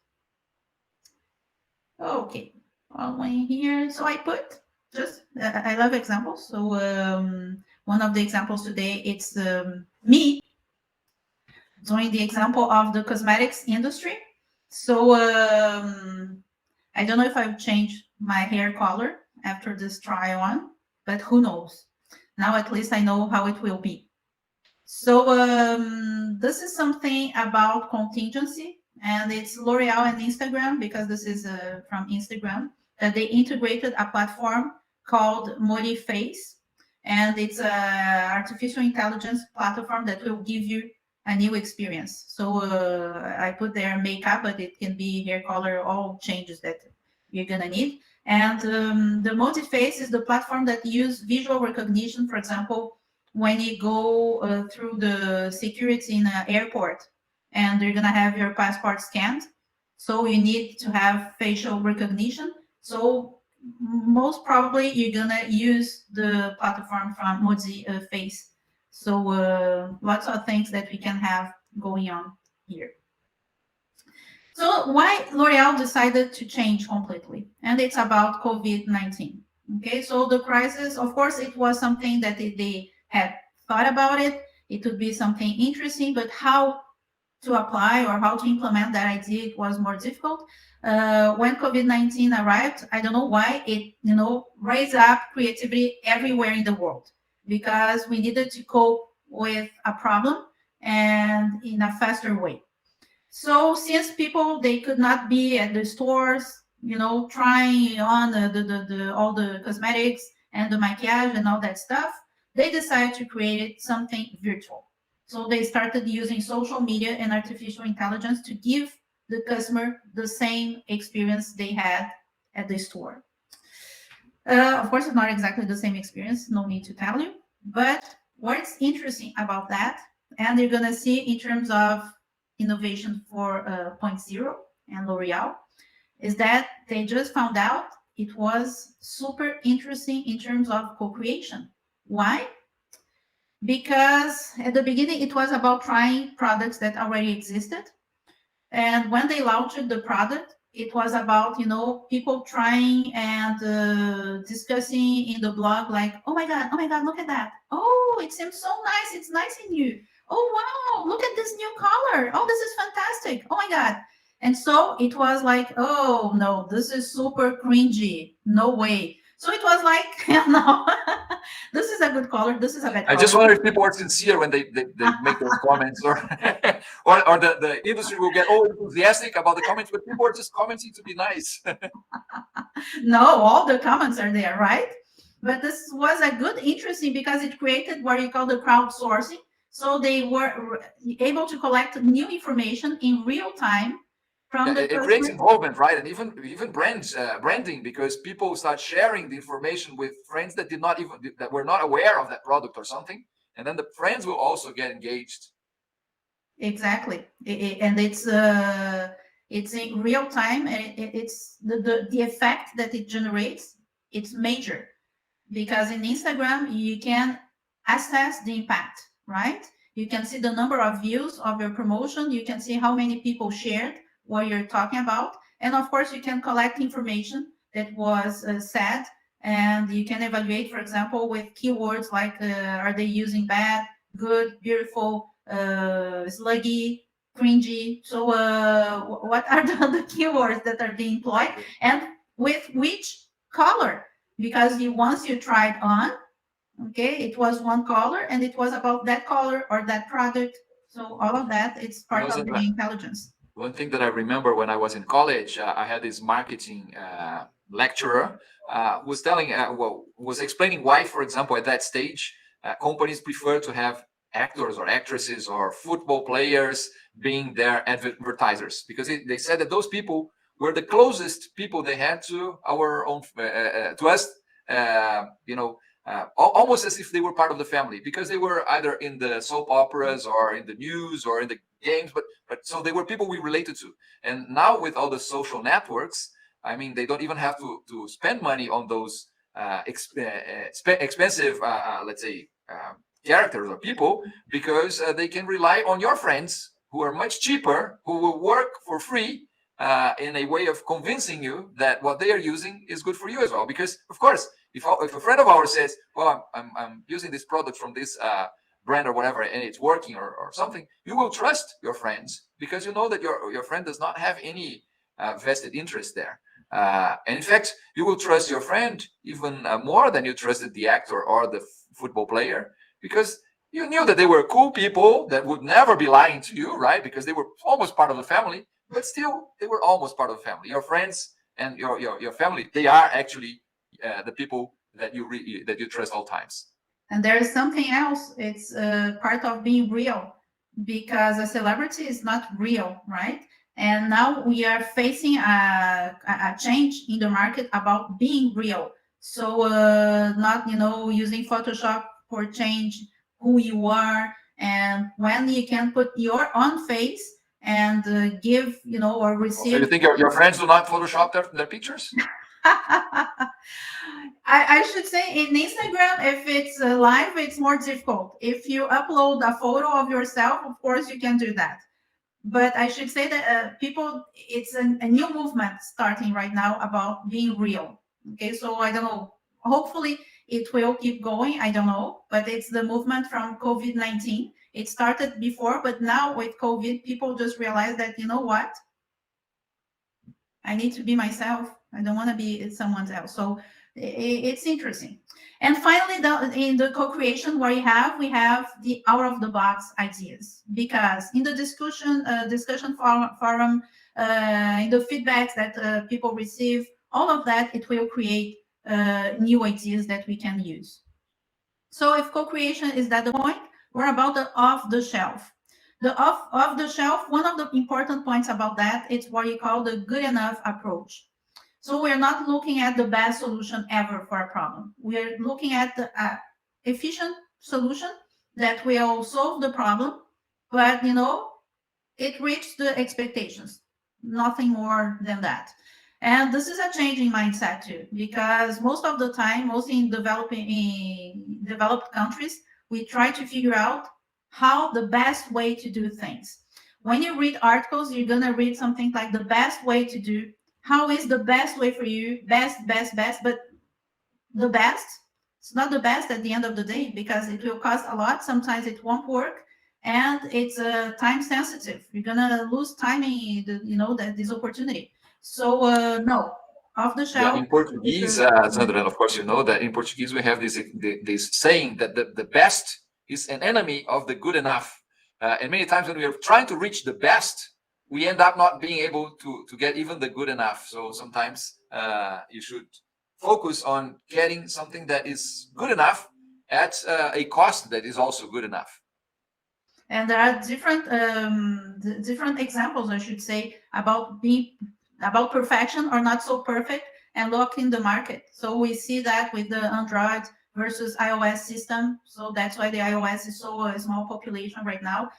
Okay, following here. So I put just, I love examples. So one of the examples today, it's me doing the example of the cosmetics industry. So I don't know if I've changed my hair color after this try on, but who knows? Now at least I know how it will be. So this is something about contingency, and it's L'Oreal and Instagram, because this is from Instagram, that they integrated a platform called ModiFace, and it's an artificial intelligence platform that will give you a new experience. So I put there makeup, but it can be hair color, all changes that you're gonna need. And the ModiFace is the platform that uses visual recognition. For example, when you go through the security in an airport and you're gonna have your passport scanned, so you need to have facial recognition. So most probably you're gonna use the platform from ModiFace. So lots of things that we can have going on here. So why L'Oreal decided to change completely? And it's about COVID-19. Okay, so the crisis, of course, it was something that they had thought about it. It would be something interesting, but how to apply or how to implement that idea, it was more difficult. When COVID-19 arrived, I don't know why it, raised up creativity everywhere in the world, because we needed to cope with a problem and in a faster way. So since people, they could not be at the stores, trying on all the cosmetics and the maquillage and all that stuff, they decided to create something virtual. So they started using social media and artificial intelligence to give the customer the same experience they had at the store. Of course, it's not exactly the same experience, no need to tell you, but what's interesting about that, and you're gonna see in terms of innovation for 0.0 and L'Oreal, is that they just found out it was super interesting in terms of co-creation. Why? Because at the beginning, it was about trying products that already existed. And when they launched the product, it was about, people trying and discussing in the blog, like, oh my God, look at that. Oh, it seems so nice. It's nice in you. Oh, wow, look at this new color. Oh, this is fantastic. Oh my God. And so it was like, oh no, this is super cringy. No way. So it was like, no, this is a good color. This is a bad color. I just wonder if people are sincere when they make those comments, or or the industry will get all enthusiastic about the comments, but people are just commenting to be nice. No, all the comments are there, right? But this was a good, interesting, because it created what you call the crowdsourcing. So they were able to collect new information in real time. It creates involvement, right? And even branding, because people start sharing the information with friends that that were not aware of that product or something, and then the friends will also get engaged. Exactly, and it's in real time, and it's the effect that it generates. It's major, because in Instagram you can assess the impact, right? You can see the number of views of your promotion. You can see how many people shared what you're talking about. And of course, you can collect information that was said, and you can evaluate, for example, with keywords like, are they using bad, good, beautiful, sluggy, cringy? So what are the keywords that are being employed, and with which color? Because once you tried on, okay, it was one color, and it was about that color or that product. So all of that, it's part of the intelligence. One thing that I remember when I was in college, I had this marketing lecturer who was telling, was explaining why, for example, at that stage, companies prefer to have actors or actresses or football players being their advertisers, because they said that those people were the closest people they had to our own, to us, almost as if they were part of the family, because they were either in the soap operas or in the news or in the games, but so they were people we related to. And now with all the social networks, I mean, they don't even have to spend money on those expensive, let's say, characters or people, because they can rely on your friends who are much cheaper, who will work for free in a way of convincing you that what they are using is good for you as well. Because of course, if a friend of ours says, well, I'm using this product from this brand or whatever, and it's working or something, you will trust your friends, because you know that your friend does not have any vested interest there. And in fact, you will trust your friend even more than you trusted the actor or the football player, because you knew that they were cool people that would never be lying to you, right? Because they were almost part of the family, but still they were almost part of the family. Your friends and your family, they are actually the people that you trust all times. And there is something else. It's part of being real, because a celebrity is not real, right? And now we are facing a change in the market about being real. So not, using Photoshop for change who you are, and when you can put your own face and give, or receive. So you think your friends do not Photoshop their pictures? I should say in Instagram, if it's live, it's more difficult. If you upload a photo of yourself, of course you can do that. But I should say that it's a new movement starting right now about being real. Okay, so I don't know. Hopefully it will keep going, I don't know, but it's the movement from COVID-19. It started before, but now with COVID, people just realize that, you know what? I need to be myself. I don't want to be someone else. So it's interesting. And finally, in the co-creation, we have the out-of-the-box ideas, because in the discussion forum, in the feedbacks that people receive, all of that, it will create new ideas that we can use. So if co-creation is that the point, we're about the off-the-shelf. The off-the-shelf, one of the important points about that, it's what you call the good enough approach. So we're not looking at the best solution ever for a problem. We're looking at the efficient solution that will solve the problem, but it reached the expectations, nothing more than that. And this is a changing mindset too, because most of the time, mostly in developed countries, we try to figure out how the best way to do things. When you read articles, you're gonna read something like the best way to do. How is the best way for you? Best, but the best, it's not the best at the end of the day, because it will cost a lot. Sometimes it won't work, and it's time sensitive. You're gonna lose time in this opportunity. So no, off the shelf. Yeah, in Portuguese, Zandra, and of course you know that in Portuguese we have this saying that the best is an enemy of the good enough. And many times when we are trying to reach the best, we end up not being able to get even the good enough. So sometimes you should focus on getting something that is good enough at a cost that is also good enough. And there are different examples, I should say, about perfection or not so perfect and locking the market. So we see that with the Android versus iOS system. So that's why the iOS is so a small population right now,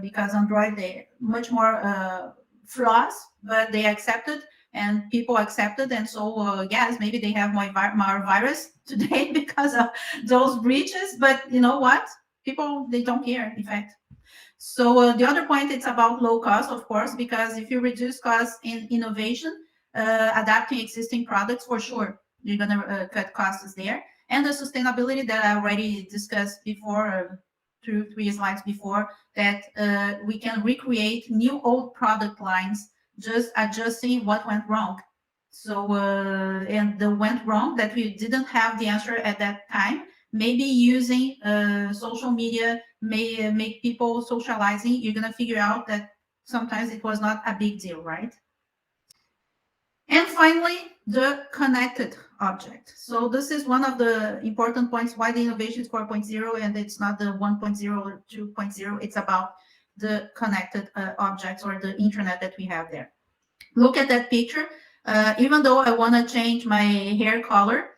because Android, they much more flaws, but they accepted and people accepted. And so, yes, maybe they have more virus today because of those breaches, but you know what? People, they don't care, in fact. So the other point, it's about low cost, of course, because if you reduce costs in innovation, adapting existing products, for sure, you're going to cut costs there. And the sustainability that I already discussed before, 2-3 slides before, that we can recreate new old product lines, just adjusting what went wrong. So, and the went wrong that we didn't have the answer at that time, maybe using social media may make people socializing. You're going to figure out that sometimes it was not a big deal, right? And finally, the connected object. So this is one of the important points why the innovation is 4.0 and it's not the 1.0 or 2.0. It's about the connected objects or the internet that we have there. Look at that picture. Even though I want to change my hair color,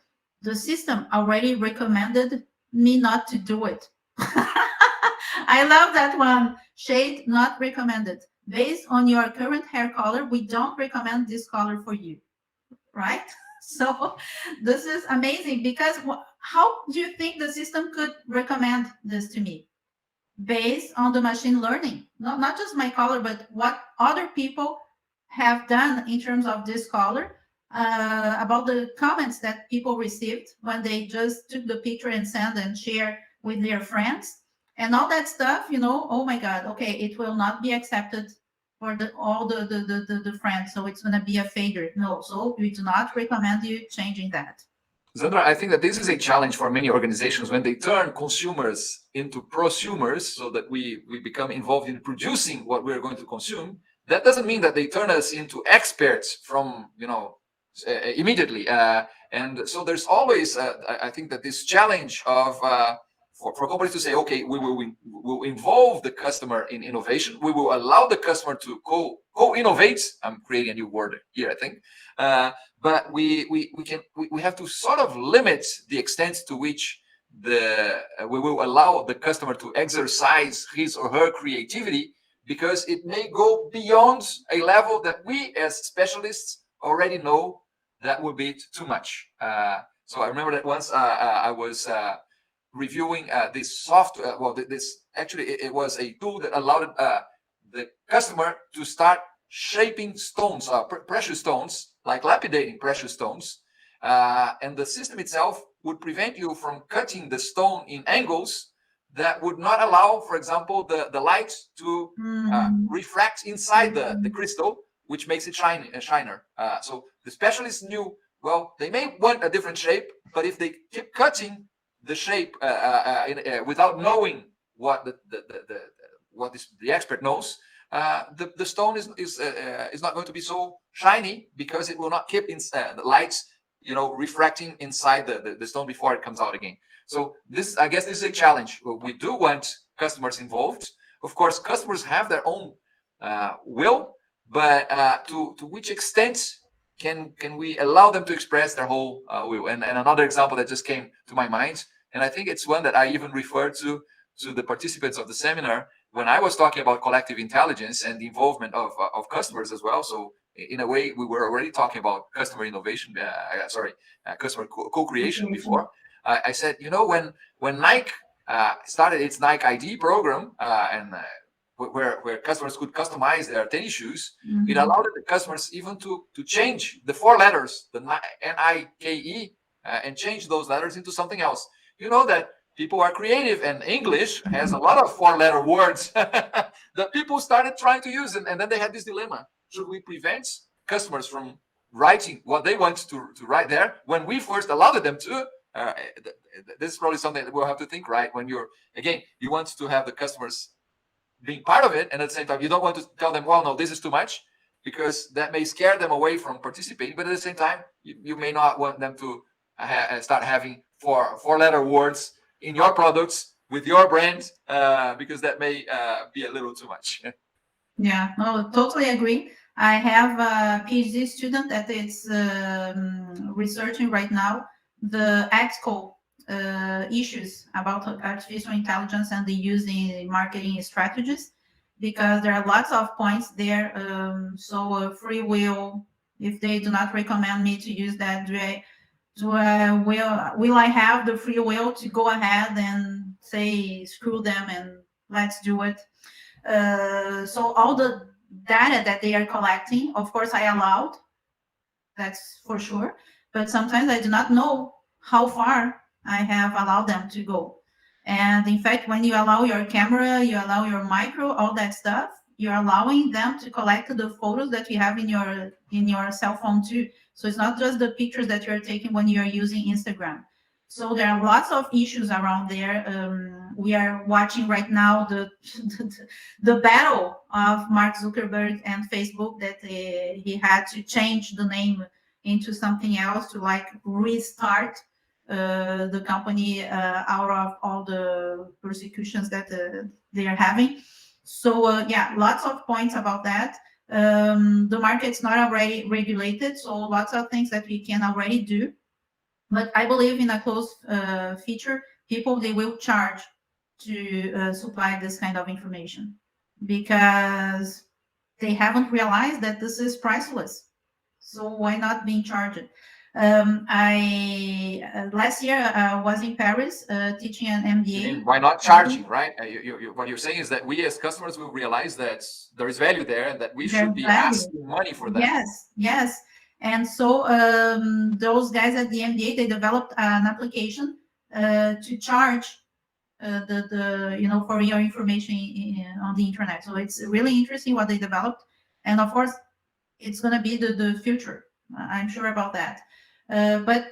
the system already recommended me not to do it. I love that one. Shade not recommended. Based on your current hair color, we don't recommend this color for you, right? So this is amazing, because how do you think the system could recommend this to me? Based on the machine learning, not just my color, but what other people have done in terms of this color, about the comments that people received when they just took the picture and send and share with their friends and all that stuff. Oh my God, okay, it will not be accepted for all the friends, so it's going to be a failure. No, so we do not recommend you changing that. Zandra, I think that this is a challenge for many organizations when they turn consumers into prosumers, so that we become involved in producing what we're going to consume. That doesn't mean that they turn us into experts from, immediately. And so there's always, I think that this challenge of for companies to say, okay, we will involve the customer in innovation. We will allow the customer to co-innovate. I'm creating a new word here, I think. But we have to sort of limit the extent to which we will allow the customer to exercise his or her creativity, because it may go beyond a level that we as specialists already know that would be too much. So I remember that once I was reviewing this software. Well, it was a tool that allowed the customer to start shaping stones, precious stones, like lapidating precious stones, and the system itself would prevent you from cutting the stone in angles that would not allow, for example, the light to refract inside the crystal, which makes it shiner. So the specialists knew, well, they may want a different shape, but if they keep cutting the shape without knowing what the expert knows, the stone is not going to be so shiny because it will not keep the lights, refracting inside the stone before it comes out again. So this, I guess, this is a challenge. We do want customers involved. Of course, customers have their own will, but to which extent can we allow them to express their whole will? And another example that just came to my mind, and I think it's one that I even referred to the participants of the seminar when I was talking about collective intelligence and the involvement of customers as well. So in a way, we were already talking about customer innovation, customer co-creation before. I said, when Nike started its Nike ID program, and where customers could customize their tennis shoes, it allowed the customers even to change the 4 letters, the Nike, and change those letters into something else. You know that people are creative, and English has a lot of 4-letter words that people started trying to use, and then they had this dilemma: should we prevent customers from writing what they want to write there when we first allowed them to? This is probably something that we'll have to think, right? When you want to have the customers being part of it, and at the same time, you don't want to tell them, well, no, this is too much, because that may scare them away from participating. But at the same time, you may not want them to start having 4-letter words in your products with your brand, because that may be a little too much. Yeah, no, totally agree. I have a PhD student that is researching right now the ethical issues about artificial intelligence and the use in marketing strategies, because there are lots of points there. So free will, if they do not recommend me to use that, will I have the free will to go ahead and say screw them and let's do it? So all the data that they are collecting, of course, I allowed, that's for sure. But sometimes I do not know how far I have allowed them to go. And in fact, when you allow your camera, you allow your micro, all that stuff, you're allowing them to collect the photos that you have in your cell phone too. So it's not just the pictures that you're taking when you're using Instagram. So there are lots of issues around there. We are watching right now the battle of Mark Zuckerberg and Facebook, that he had to change the name into something else to restart the company out of all the persecutions that they are having. So yeah, lots of points about that. The market's not already regulated, so lots of things that we can already do. But I believe in a closed feature, they will charge to supply this kind of information, because they haven't realized that this is priceless. So why not being charged? Last year I was in Paris teaching an MBA. And why not charging, right? What you're saying is that we as customers will realize that there is value there, and that we should be asking money for that. Yes. And so those guys at the MBA, they developed an application to charge for your information on the internet. So it's really interesting what they developed, and of course, it's going to be the future. I'm sure about that. But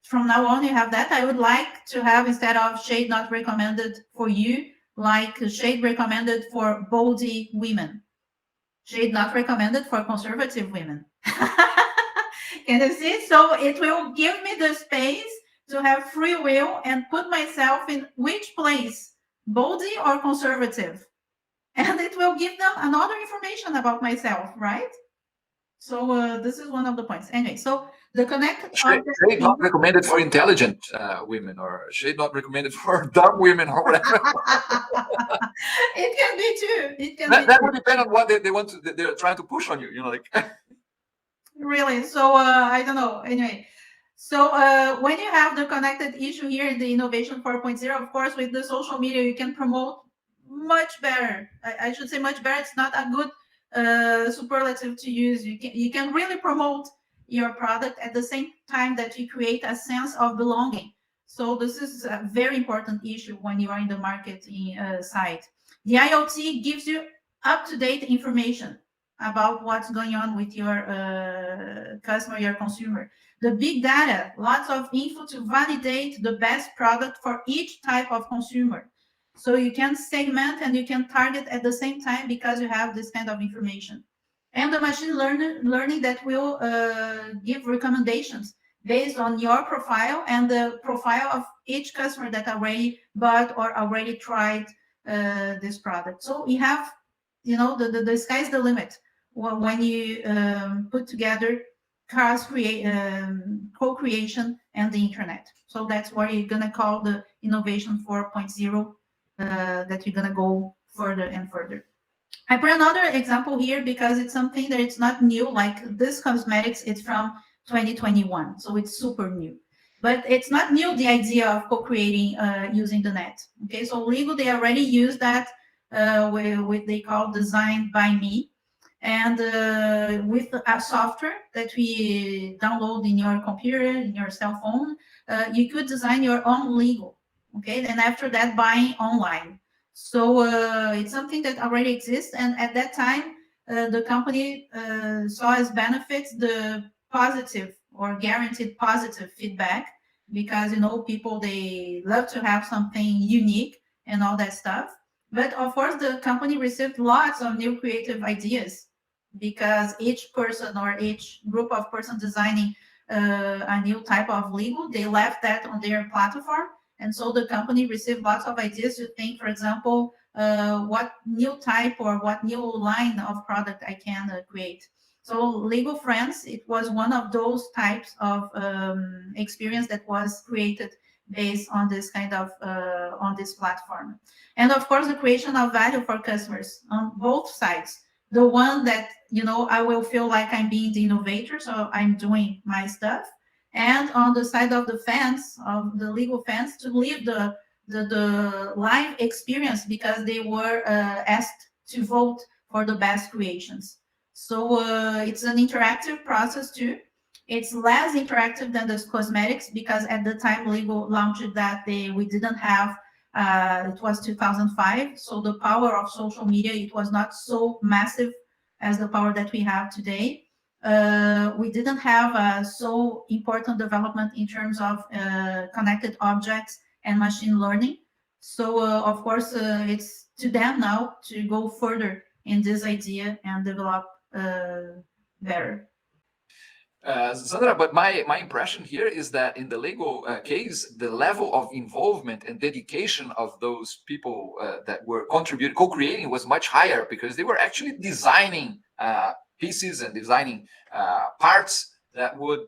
from now on, you have that. I would like to have, instead of shade not recommended for you, like shade recommended for boldy women, shade not recommended for conservative women. Can you see? So it will give me the space to have free will and put myself in which place, boldy or conservative. And it will give them another information about myself, right? So this is one of the points. Anyway, so the connected shade not recommended for intelligent women, or shade not recommended for dumb women, or whatever. It can be too. That would depend on what they want to. They're trying to push on you. Really. So I don't know. Anyway, so when you have the connected issue here in the Innovation 4.0, of course, with the social media, you can promote much better. I should say much better. It's not a good superlative to use. You can really promote your product at the same time that you create a sense of belonging. So this is a very important issue when you are in the marketing side. The IoT gives you up-to-date information about what's going on with your customer, your consumer. The big data, lots of info to validate the best product for each type of consumer. So you can segment and you can target at the same time because you have this kind of information. And the machine learning that will give recommendations based on your profile and the profile of each customer that already bought or already tried this product. So we have, the sky's the limit when you put together co-creation and the internet. So that's what you're going to call the innovation 4.0, that you're going to go further and further. I put another example here because it's something that it's not new. Like this cosmetics, it's from 2021, so it's super new. But it's not new, the idea of co-creating using the net. Okay, so Lego, they already use that with they call Design by Me. And with a software that we download in your computer, in your cell phone, you could design your own Lego. Okay, then after that, buying online. So it's something that already exists. And at that time, the company saw as benefits the positive or guaranteed positive feedback because, people, they love to have something unique and all that stuff. But of course, the company received lots of new creative ideas because each person or each group of person designing a new type of Lego, they left that on their platform. And so the company received lots of ideas to think, for example, what new type or what new line of product I can create. So Lego Friends, it was one of those types of experience that was created based on this kind of, on this platform. And of course, the creation of value for customers on both sides. The one that, I will feel like I'm being the innovator, so I'm doing my stuff. And on the side of the fans, of the Lego fans, to live the live experience because they were asked to vote for the best creations. So it's an interactive process too. It's less interactive than the cosmetics because at the time Lego launched that, we didn't have, it was 2005. So the power of social media, it was not so massive as the power that we have today. We didn't have a so important development in terms of connected objects and machine learning. So of course, it's to them now to go further in this idea and develop better. Zandra, but my impression here is that in the Lego case, the level of involvement and dedication of those people that were contributing, co-creating was much higher because they were actually designing pieces and designing parts that would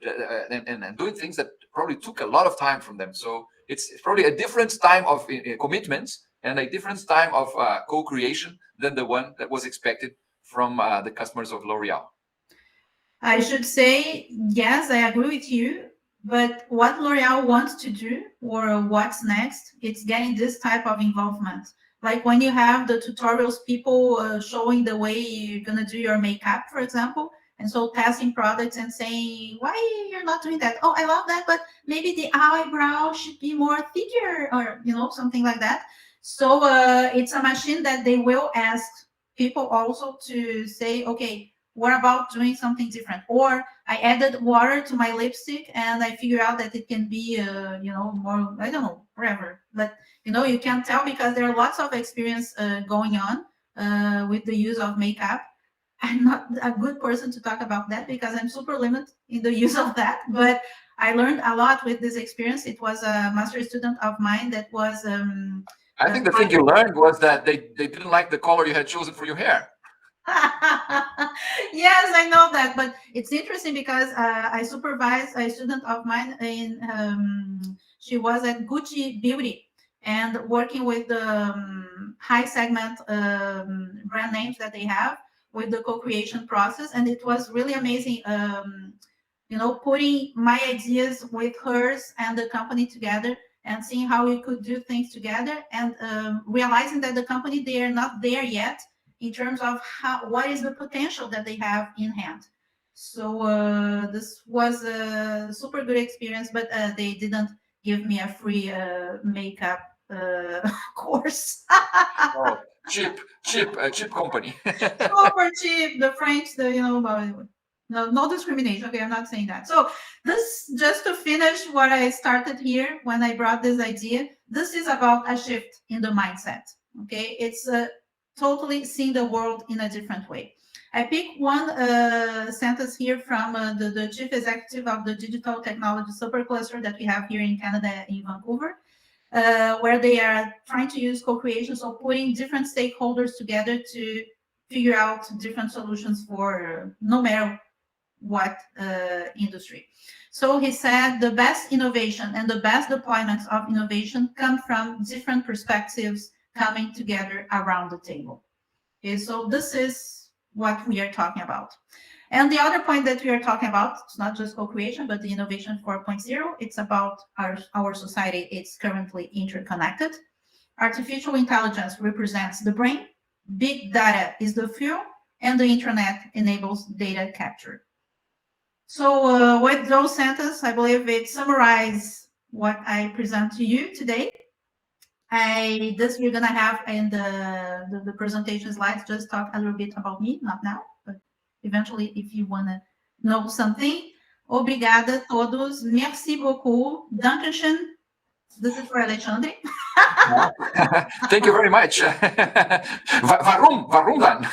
and doing things that probably took a lot of time from them. So it's probably a different time of commitments and a different time of co-creation than the one that was expected from the customers of L'Oreal. I should say, yes, I agree with you. But what L'Oreal wants to do, or what's next, it's getting this type of involvement. Like when you have the tutorials, people showing the way you're going to do your makeup, for example. And so testing products and saying, why you're not doing that? Oh, I love that, but maybe the eyebrow should be more thicker or, something like that. So it's a machine that they will ask people also to say, okay, what about doing something different? Or I added water to my lipstick and I figure out that it can be, more, I don't know, whatever. But, you can tell because there are lots of experience going on with the use of makeup. I'm not a good person to talk about that because I'm super limited in the use of that. But I learned a lot with this experience. It was a master student of mine that was... I think the thing you learned was that they didn't like the color you had chosen for your hair. Yes, I know that, but it's interesting because I supervised a student of mine in she was at Gucci Beauty and working with the high segment brand names that they have with the co-creation process, and it was really amazing. Putting my ideas with hers and the company together and seeing how we could do things together and realizing that the company, they are not there yet in terms of what is the potential that they have in hand. So this was a super good experience, but they didn't give me a free makeup course. Oh, cheap company. Super cheap. The French, no discrimination. Okay, I'm not saying that. So this, just to finish what I started here when I brought this idea, this is about a shift in the mindset. Okay, it's totally seeing the world in a different way. I picked one sentence here from the chief executive of the digital technology supercluster that we have here in Canada, in Vancouver, where they are trying to use co-creation, so putting different stakeholders together to figure out different solutions for no matter what industry. So he said the best innovation and the best deployments of innovation come from different perspectives coming together around the table. Okay, so this is what we are talking about. And the other point that we are talking about, it's not just co-creation, but the innovation 4.0, it's about our society. It's currently interconnected. Artificial intelligence represents the brain, big data is the fuel, and the internet enables data capture. So with those sentences, I believe it summarizes what I present to you today. This we're gonna have in the presentation slides, just talk a little bit about me, not now, but eventually if you wanna know something. Obrigada a todos, merci beaucoup, Dankeschön. This is for Alexandre. Thank you very much. Warum dann?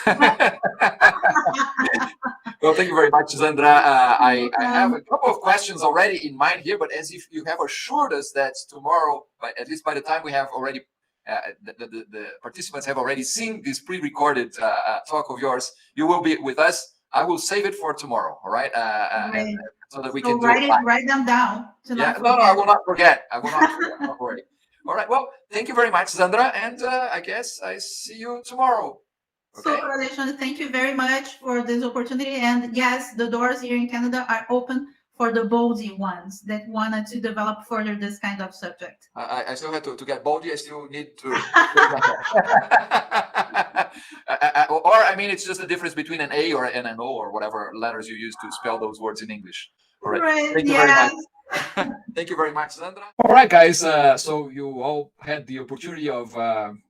Well, thank you very much, Zandra. I have a couple of questions already in mind here, but as if you have assured us that tomorrow, at least by the time we have already, the participants have already seen this pre-recorded talk of yours, you will be with us. I will save it for tomorrow, all right? Right. So that we So can write them down. Yeah, no, I will not forget. I will not forget. Don't worry. All right. Well, thank you very much, Zandra, and I guess I see you tomorrow. Okay. So, Alexandre, thank you very much for this opportunity. And yes, the doors here in Canada are open for the boldy ones that wanted to develop further this kind of subject. I still have to get boldy. I still need to. Or, I mean, it's just the difference between an A or an O or whatever letters you use to spell those words in English. All right. Thank you very much. Thank you very much, Zandra. All right, guys. So you all had the opportunity of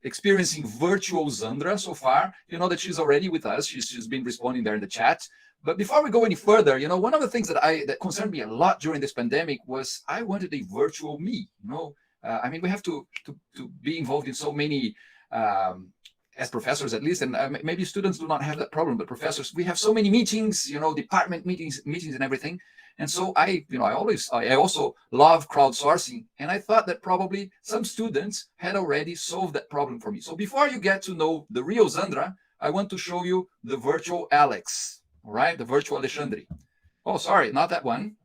experiencing virtual Zandra so far. You know that she's already with us. She's been responding there in the chat. But before we go any further, you know, one of the things that concerned me a lot during this pandemic was I wanted a virtual me. You know, I mean, we have to be involved in so many. As professors, at least, and maybe students do not have that problem, but professors, we have so many meetings, you know, department meetings and everything. And so I also love crowdsourcing, and I thought that probably some students had already solved that problem for me. So before you get to know the real Zandra, I want to show you the virtual Alex, all right, the virtual Alexandre. Oh, sorry, not that one,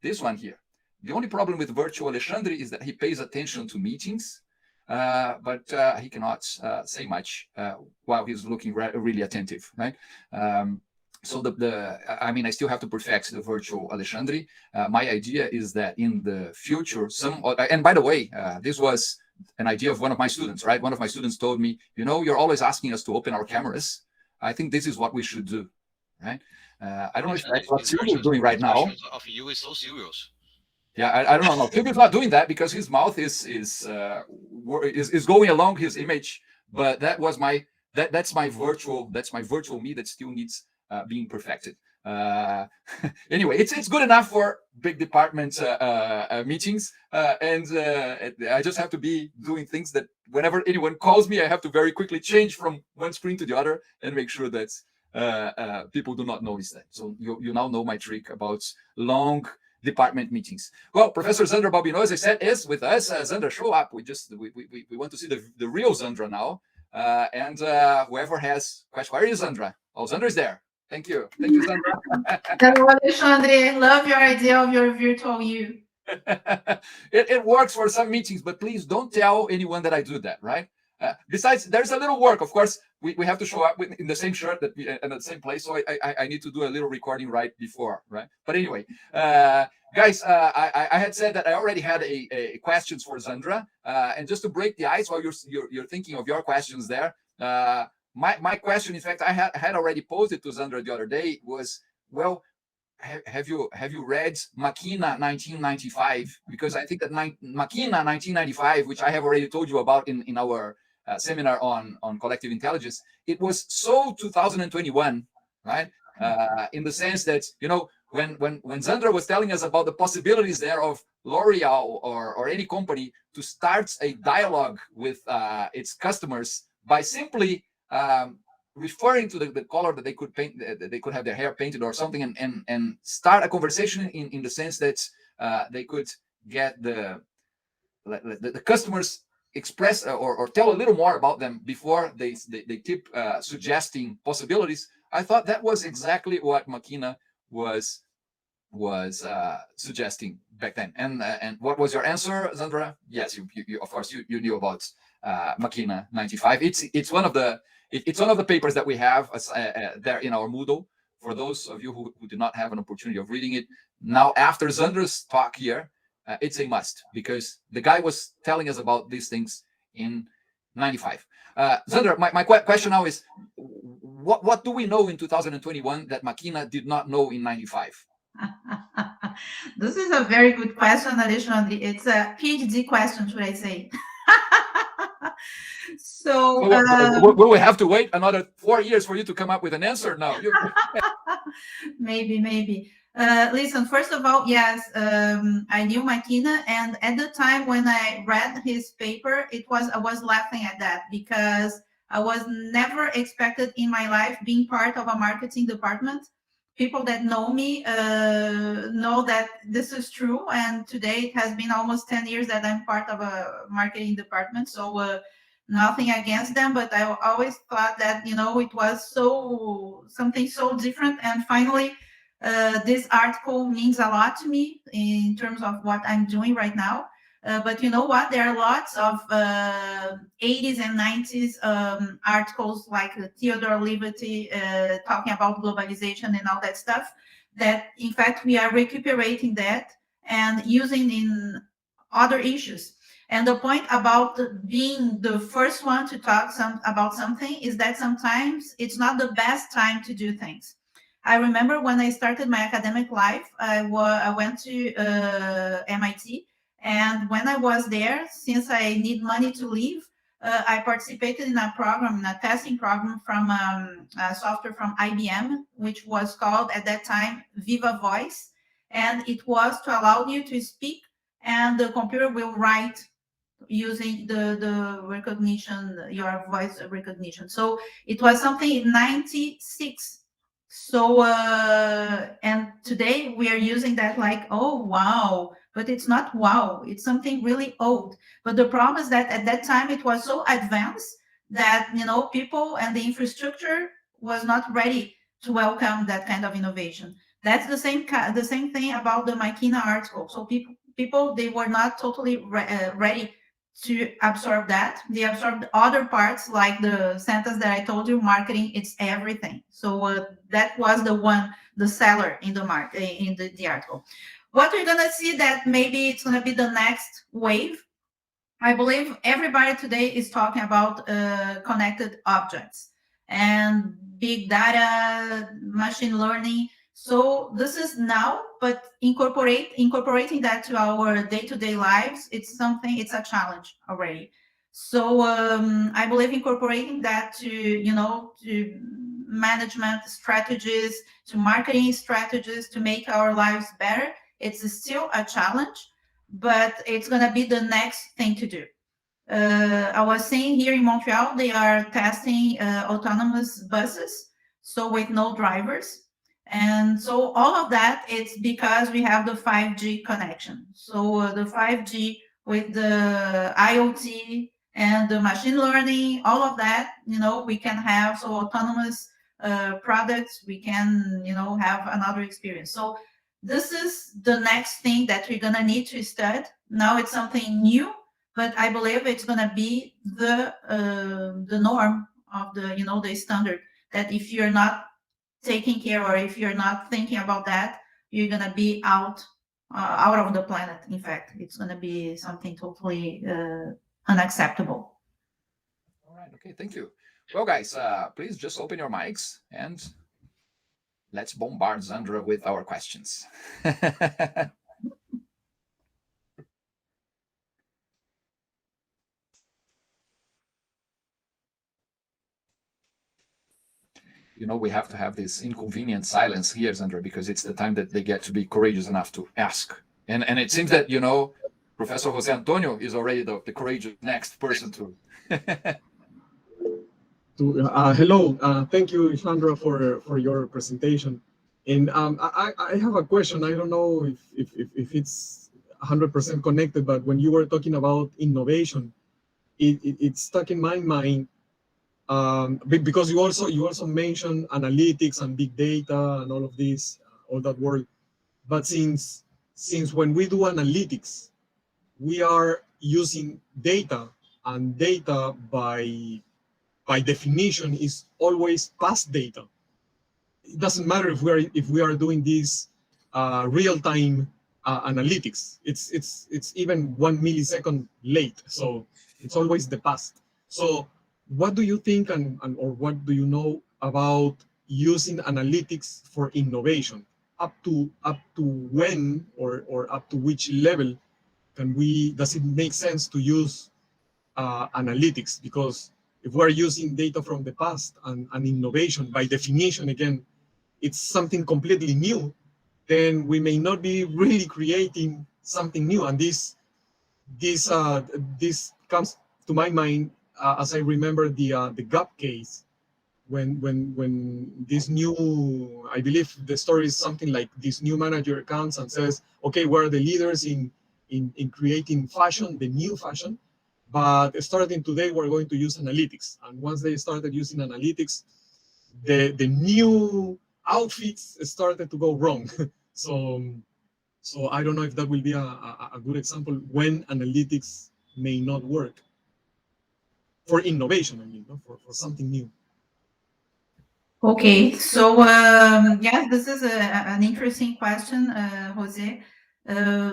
this one here. The only problem with virtual Alexandre is that he pays attention to meetings, but he cannot say much while he's looking really attentive, right? So I mean, I still have to perfect the virtual Alexandre. My idea is that in the future, and by the way, this was an idea of one of my students, right? One of my students told me, you know, you're always asking us to open our cameras. I think this is what we should do, right? I don't know if that's what Silvio is doing right now. Of you is so serious. Yeah, I don't know. No, Silvio's not doing that because his mouth is going along his image. But that's my virtual me that still needs being perfected. Anyway, it's good enough for big department meetings, and I just have to be doing things that whenever anyone calls me, I have to very quickly change from one screen to the other and make sure that people do not notice that. So you now know my trick about long department meetings. Well, Professor Zandra Balbinot, as I said, is with us. Zandra, show up. We want to see the real Zandra now. And whoever has questions, where is Zandra? Oh, Zandra is there. Thank you, Zandra. Hello, Alexandre. Love your idea of your virtual you. It works for some meetings, but please don't tell anyone that I do that, right? Besides, there's a little work. Of course, we have to show up in the same shirt and at the same place. So I need to do a little recording right before, right? But anyway, guys, I had said that I already had a questions for Zandra, and just to break the ice while you're thinking of your questions there. My question, in fact, I had already posed it to Zandra the other day was, well, have you read Makina 1995? Because I think that Makina 1995, which I have already told you about in our seminar on collective intelligence, it was so 2021, right? In the sense that, you know, when Zandra was telling us about the possibilities there of LOreal or any company to start a dialogue with its customers by simply referring to the color that they could paint, that they could have their hair painted or something, and start a conversation in the sense that they could get the customers express or tell a little more about them before they keep suggesting possibilities. I thought that was exactly what Makina was suggesting back then. And what was your answer, Zandra? Yes, you of course you knew about Makina 95. It's one of the papers that we have there in our Moodle. For those of you who do not have an opportunity of reading it now, after Zandra's talk here, it's a must, because the guy was telling us about these things in 95. Zandra, my question now is, what do we know in 2021 that Makina did not know in 95? This is a very good question, Alexandre. It's a PhD question, should I say? So, will we have to wait another 4 years for you to come up with an answer? No. Maybe. Listen, first of all, yes, I knew Makina, and at the time when I read his paper, I was laughing at that, because I was never expected in my life being part of a marketing department. People that know me know that this is true, and today it has been almost 10 years that I'm part of a marketing department. So nothing against them, but I always thought that, you know, it was something so different. And finally, this article means a lot to me in terms of what I'm doing right now. But you know what? There are lots of 80s and 90s articles like Theodore Liberty talking about globalization and all that stuff, that in fact we are recuperating that and using in other issues. And the point about being the first one to talk about something is that sometimes it's not the best time to do things. I remember when I started my academic life, I went to MIT. And when I was there, since I need money to live, I participated in a program, in a testing program from software from IBM, which was called at that time Viva Voice. And it was to allow you to speak, and the computer will write using the recognition, your voice recognition. So it was something in 96. So, and today we are using that like, oh, wow, but it's not wow, it's something really old. But the problem is that at that time it was so advanced that, you know, people and the infrastructure was not ready to welcome that kind of innovation. That's the same thing about the Makina article. So people they were not totally ready to absorb that. They absorbed other parts, like the sentence that I told you, marketing, it's everything. So that was the seller in the market, in the article. What we're gonna see that maybe it's gonna be the next wave. I believe everybody today is talking about connected objects and big data, machine learning. So this is now, but incorporating that to our day-to-day lives, it's a challenge already. So I believe incorporating that to management strategies, to marketing strategies, to make our lives better, it's still a challenge, but it's going to be the next thing to do. I was saying here in Montreal, they are testing autonomous buses, so with no drivers. And so all of that, it's because we have the 5G connection. So the 5G with the IoT and the machine learning, all of that, we can have so autonomous products, we can, have another experience. So this is the next thing that we're gonna need to study. Now it's something new, but I believe it's gonna be the norm of the standard, that if you're not taking care, or if you're not thinking about that, you're gonna be out of the planet. In fact, it's gonna be something totally unacceptable. All right. Okay. Thank you. Well, guys, please just open your mics and let's bombard Zandra with our questions. You know, we have to have this inconvenient silence here, Zandra, because it's the time that they get to be courageous enough to ask. And it seems that, you know, Professor Jose Antonio is already the courageous next person to. Hello, thank you, Zandra, for your presentation. And I have a question. I don't know if it's 100% connected, but when you were talking about innovation, it stuck in my mind because you also mentioned analytics and big data and all of this, all that work. But since when we do analytics, we are using data, and data by definition is always past data. It doesn't matter if we are doing this real-time analytics. It's even 1 millisecond late, so it's always the past. So what do you think or what do you know about using analytics for innovation? Up to when or up to which level does it make sense to use analytics? Because if we're using data from the past and innovation, by definition, again, it's something completely new, then we may not be really creating something new. And this comes to my mind as I remember the GAP case, when this new, I believe the story is something like this new manager comes and says, okay, we're the leaders in creating fashion, the new fashion, but starting today, we're going to use analytics. And once they started using analytics, the new outfits started to go wrong. So I don't know if that will be a good example when analytics may not work for innovation, I mean, for something new. Okay, so yes, this is an interesting question, Jose.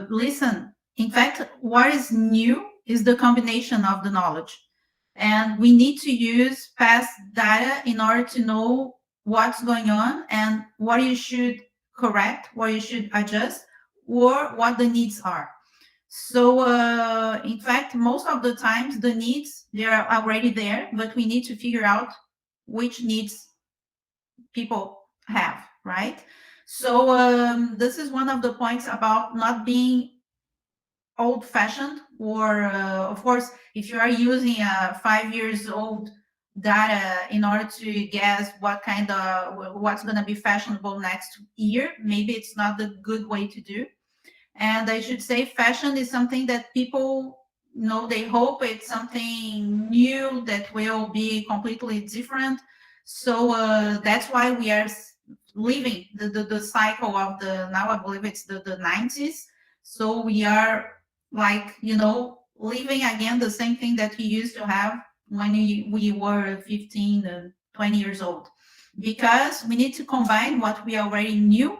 Listen, in fact, what is new is the combination of the knowledge. And we need to use past data in order to know what's going on and what you should correct, what you should adjust, or what the needs are. So in fact, most of the times the needs, they're already there, but we need to figure out which needs people have, right? So this is one of the points about not being old-fashioned, or of course, if you are using 5 years old data in order to guess what's going to be fashionable next year, maybe it's not the good way to do. And I should say fashion is something that people they hope it's something new that will be completely different. So that's why we are leaving the cycle of now I believe it's the 90s. So we are living again the same thing that we used to have when we were 15 and 20 years old, because we need to combine what we already knew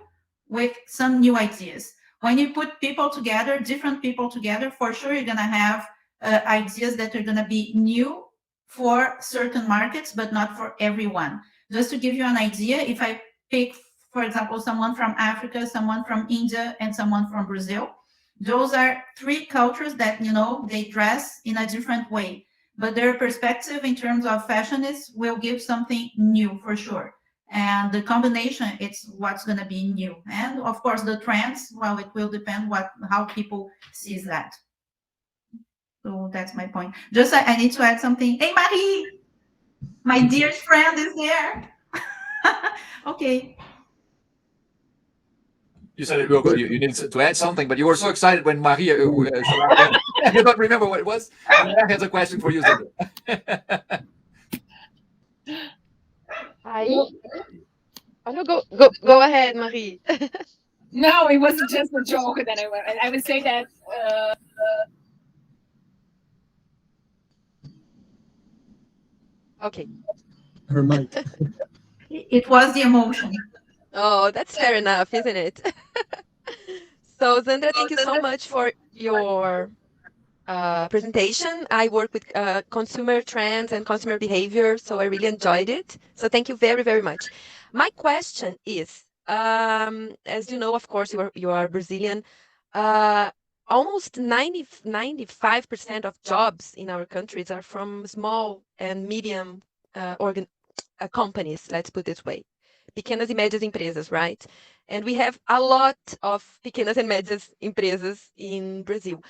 with some new ideas. When you put people together, different people together, for sure you're going to have ideas that are going to be new for certain markets, but not for everyone. Just to give you an idea, if I pick, for example, someone from Africa, someone from India, and someone from Brazil, those are three cultures that, they dress in a different way, but their perspective in terms of fashion will give something new for sure. And the combination, it's what's going to be new. And of course, the trends, well, it will depend how people sees that. So that's my point. Just I need to add something. Hey, Marie, my dear friend is there. Okay. You said you needed to add something, but you were so excited when Maria, you don't remember what it was? Maria has a question for you, Zandra. Hi. Oh, no, go ahead, Marie. No, it wasn't just a joke. That I would say that. Okay. Her mic. It was the emotion. Oh, that's fair enough, isn't it? So, Zandra, thank you so much for your presentation. I work with consumer trends and consumer behavior, so I really enjoyed it. So thank you very, very much. My question is, As you know, of course, you are Brazilian. Uh, Almost 95% of jobs in our countries are from small and medium companies, let's put it this way. Pequenas e médias empresas, right? And we have a lot of pequenas and médias empresas in Brazil.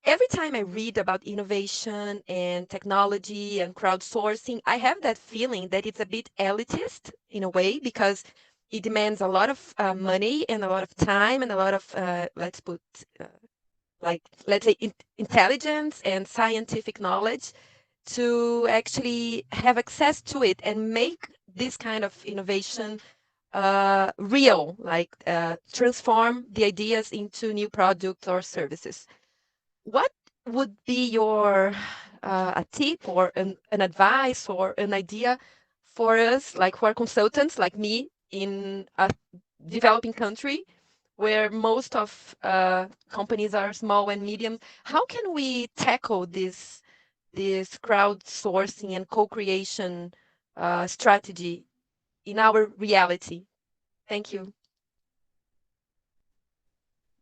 Every time I read about innovation and technology and crowdsourcing, I have that feeling that it's a bit elitist in a way because it demands a lot of money and a lot of time and a lot of, uh, let's say, intelligence and scientific knowledge to actually have access to it and make this kind of innovation real, transform the ideas into new products or services. What would be your a tip or an advice or an idea for us, like for consultants like me in a developing country where most of companies are small and medium? How can we tackle this crowdsourcing and co-creation strategy in our reality? Thank you.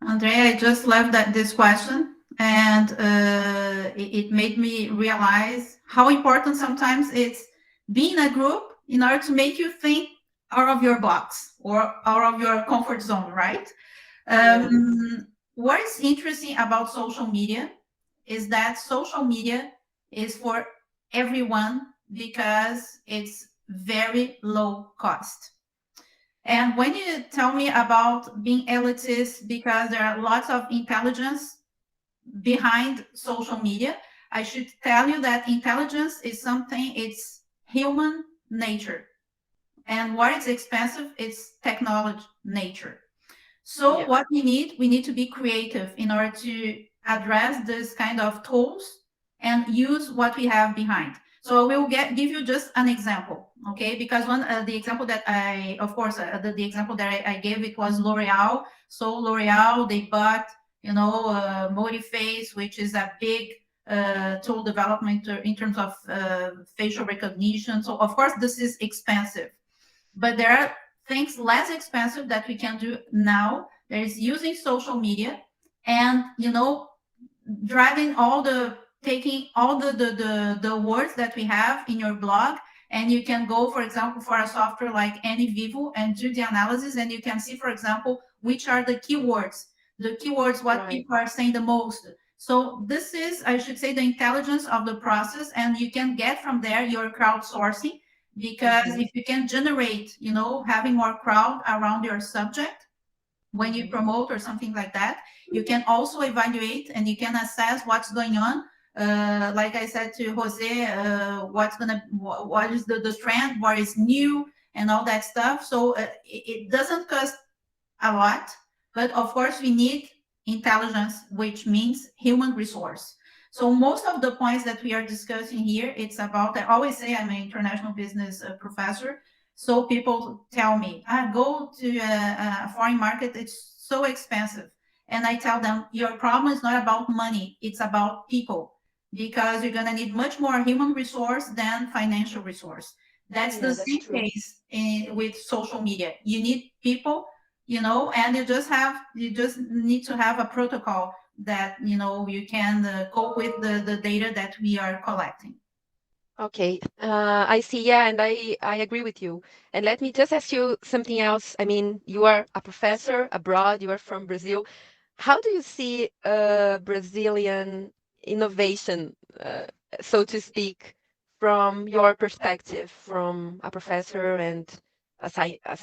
Andrea, I just love this question, and it made me realize how important sometimes it's being a group in order to make you think out of your box or out of your comfort zone, right? What is interesting about social media is that social media is for everyone because it's very low cost. And when you tell me about being elitist because there are lots of intelligence behind social media, I should tell you that intelligence is something, it's human nature. And what is expensive is technology nature. So what we need to be creative in order to address this kind of tools and use what we have behind. So I will give you just an example, okay? Because the example that the example that I gave, it was L'Oreal. So L'Oreal, they bought, Motiface, which is a big tool development in terms of facial recognition. So of course, this is expensive, but there are things less expensive that we can do now. There is using social media and, taking all the words that we have in your blog, and you can go, for example, for a software like AnyVivo and do the analysis, and you can see, for example, which are the keywords, what people are saying the most. So this is, I should say, the intelligence of the process, and you can get from there your crowdsourcing, because if you can generate, having more crowd around your subject when you promote or something like that, you can also evaluate and you can assess what's going on. Like I said to Jose, what is the trend, what is new, and all that stuff. So it doesn't cost a lot, but of course we need intelligence, which means human resource. So most of the points that we are discussing here, it's about, I always say I'm an international business professor. So people tell me, go to a foreign market, it's so expensive. And I tell them, your problem is not about money, it's about people, because you're gonna need much more human resource than financial resource. That's the same case with social media. You need people, and you just need to have a protocol that, you can cope with the data that we are collecting. Okay, I see. Yeah, and I agree with you. And let me just ask you something else. I mean, you are a professor abroad, you are from Brazil. How do you see Brazilian innovation, so to speak, from your perspective, from a professor and a science, how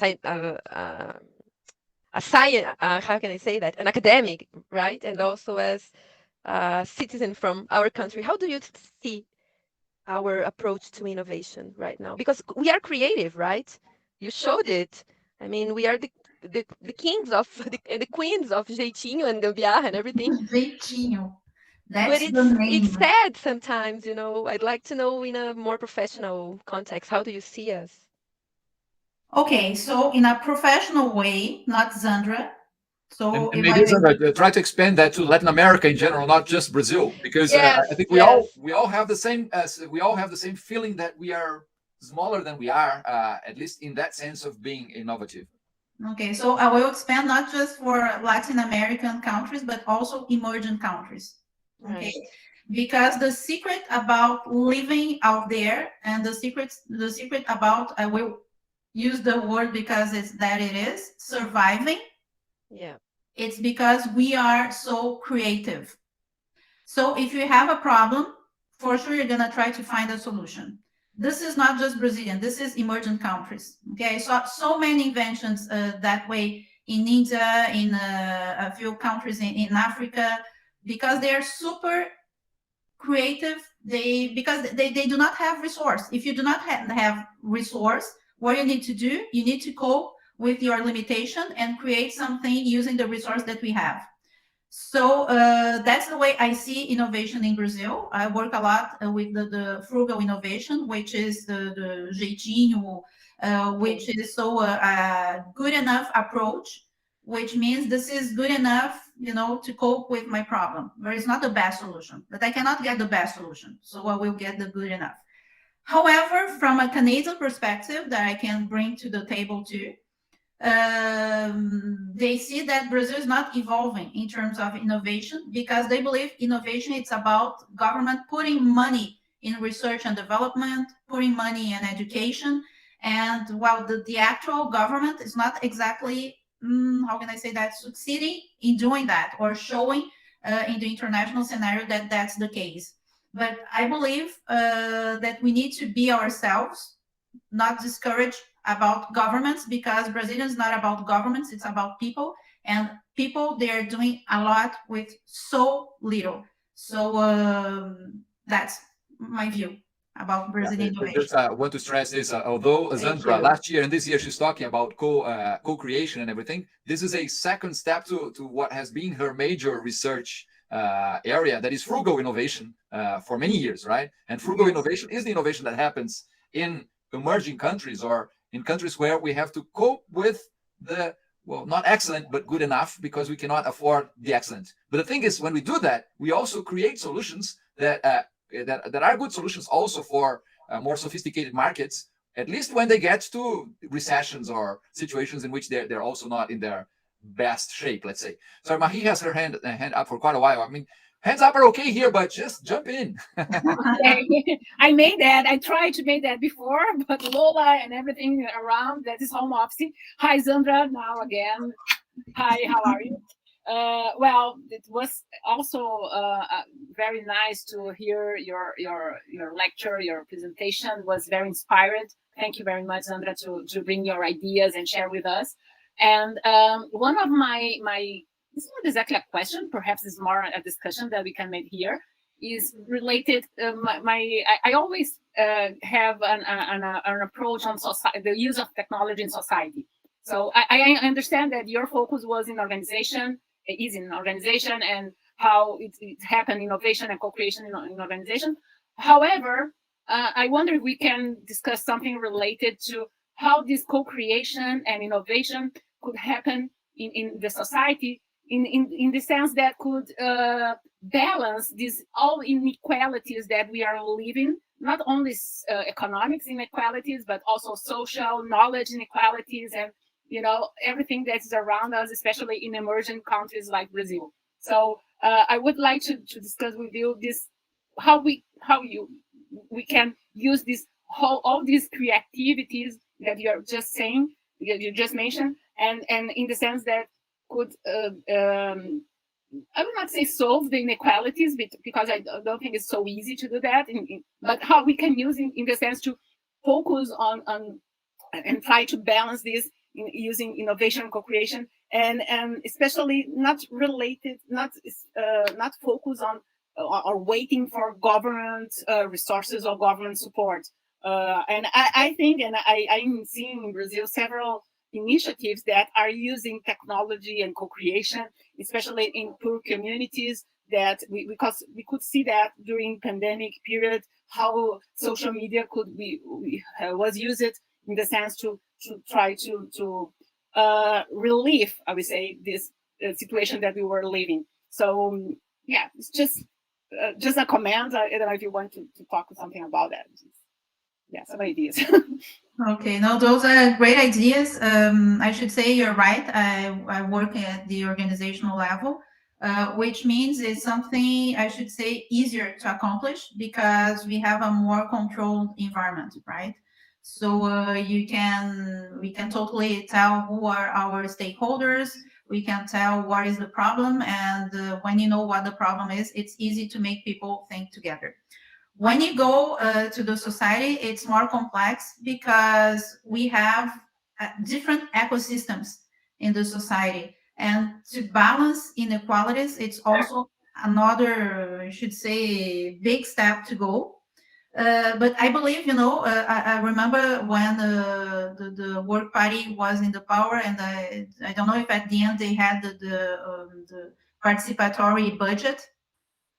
can I say that? An academic, right? And also as a citizen from our country. How do you see our approach to innovation right now? Because we are creative, right? You showed it. I mean, we are the kings of the queens of jeitinho and gambiarra and everything. Jeitinho. But That's the name. it's sad sometimes, I'd like to know in a more professional context, how do you see us? Okay, so in a professional way, not Zandra. So and maybe Zandra, try to expand that to Latin America in general, not just Brazil, because I think we all have the same feeling that we are smaller than we are, at least in that sense of being innovative. Okay, so I will expand not just for Latin American countries, but also emerging countries. Okay, Right. because the secret about living out there, and the secret about, I will use the word because it's that it is surviving. Yeah. It's because we are so creative. So if you have a problem, for sure you're gonna try to find a solution. This is not just Brazilian, this is emerging countries. Okay, so many inventions that way in India, in a few countries in Africa, because they are super creative. Because they do not have resource. If you do not have resource, what you need to do, you need to cope with your limitation and create something using the resource that we have. So that's the way I see innovation in Brazil. I work a lot with the frugal innovation, which is the jeitinho, which is so a good enough approach, which means this is good enough, to cope with my problem. But it's not the best solution, but I cannot get the best solution. So I will get the good enough. However, from a Canadian perspective that I can bring to the table too, they see that Brazil is not evolving in terms of innovation because they believe innovation it's about government putting money in research and development, putting money in education, and while the actual government is not exactly how can I say that succeeding in doing that or showing in the international scenario that that's the case. But I believe that we need to be ourselves, not discourage about governments, because Brazil is not about governments, it's about people, and people, they're doing a lot with so little. So that's my view about Brazilian innovation. Just want to stress this, although Zandra last year and this year she's talking about co-creation and everything, this is a second step to what has been her major research area, that is frugal innovation for many years, right? And frugal innovation is the innovation that happens in emerging countries or in countries where we have to cope with the, well, not excellent, but good enough, because we cannot afford the excellent. But the thing is, when we do that, we also create solutions that are good solutions also for more sophisticated markets, at least when they get to recessions or situations in which they're also not in their best shape, let's say. So Marie has her hand up for quite a while. I mean, hands up are okay here, but just jump in. I made that. I tried to make that before, but Lola and everything around, that is home office. Hi, Zandra, now again. Hi, how are you? Well, it was also very nice to hear your lecture. Your presentation was very inspired. Thank you very much, Zandra, to bring your ideas and share with us. And one of my it's not exactly a question, perhaps it's more a discussion that we can make here, is related. I always have an approach on society, the use of technology in society. So I understand that your focus was in organization, is in organization, and how it happened, innovation and co-creation in organization. However, I wonder if we can discuss something related to how this co-creation and innovation could happen in the society, in the sense that could balance these all inequalities that we are living, not only economics inequalities, but also social knowledge inequalities, and everything that is around us, especially in emerging countries like Brazil. So I would like to discuss with you this, how we can use this all these creativities that you're just saying, that you just mentioned, and in the sense that could I will not say solve the inequalities, because I don't think it's so easy to do that, but how we can use in the sense to focus on and try to balance this using innovation and co-creation, and especially not related, not focus on or waiting for government resources or government support. And I think, and I'm seeing in Brazil several initiatives that are using technology and co-creation, especially in poor communities, that because we could see that during pandemic period, how social media was used in the sense to try to relieve, I would say, this situation that we were living. So yeah, it's just a comment. I don't know if you want to talk something about that. yeah, some ideas. Okay, no, those are great ideas. I should say you're right. I work at the organizational level, which means it's something I should say easier to accomplish because we have a more controlled environment, right? So we can totally tell who are our stakeholders. We can tell what is the problem, and when you know what the problem is, it's easy to make people think together. When you go to the society, it's more complex because we have different ecosystems in the society. And to balance inequalities, it's also another, I should say, big step to go. But I believe, I remember when the work party was in the power, and I don't know if at the end they had the participatory budget.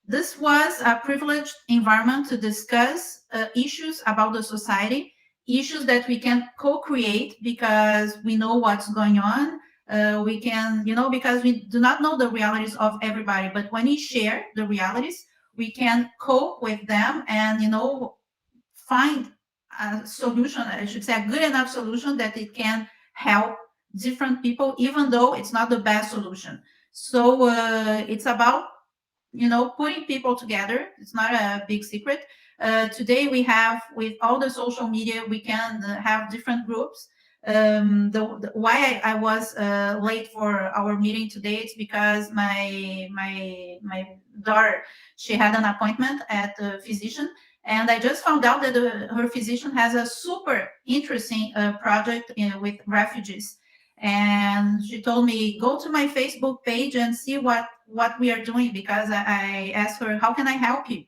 This was a privileged environment to discuss issues about the society, issues that we can co-create because we know what's going on. We can, because we do not know the realities of everybody, but when we share the realities, we can cope with them and, find a solution, I should say, a good enough solution that it can help different people, even though it's not the best solution. So it's about putting people together. It's not a big secret. Today we have, with all the social media, we can have different groups. Why I was late for our meeting today, it's because my daughter, she had an appointment at the physician, and I just found out that her physician has a super interesting project with refugees. And she told me, go to my Facebook page and see what we are doing, because I asked her, how can I help you?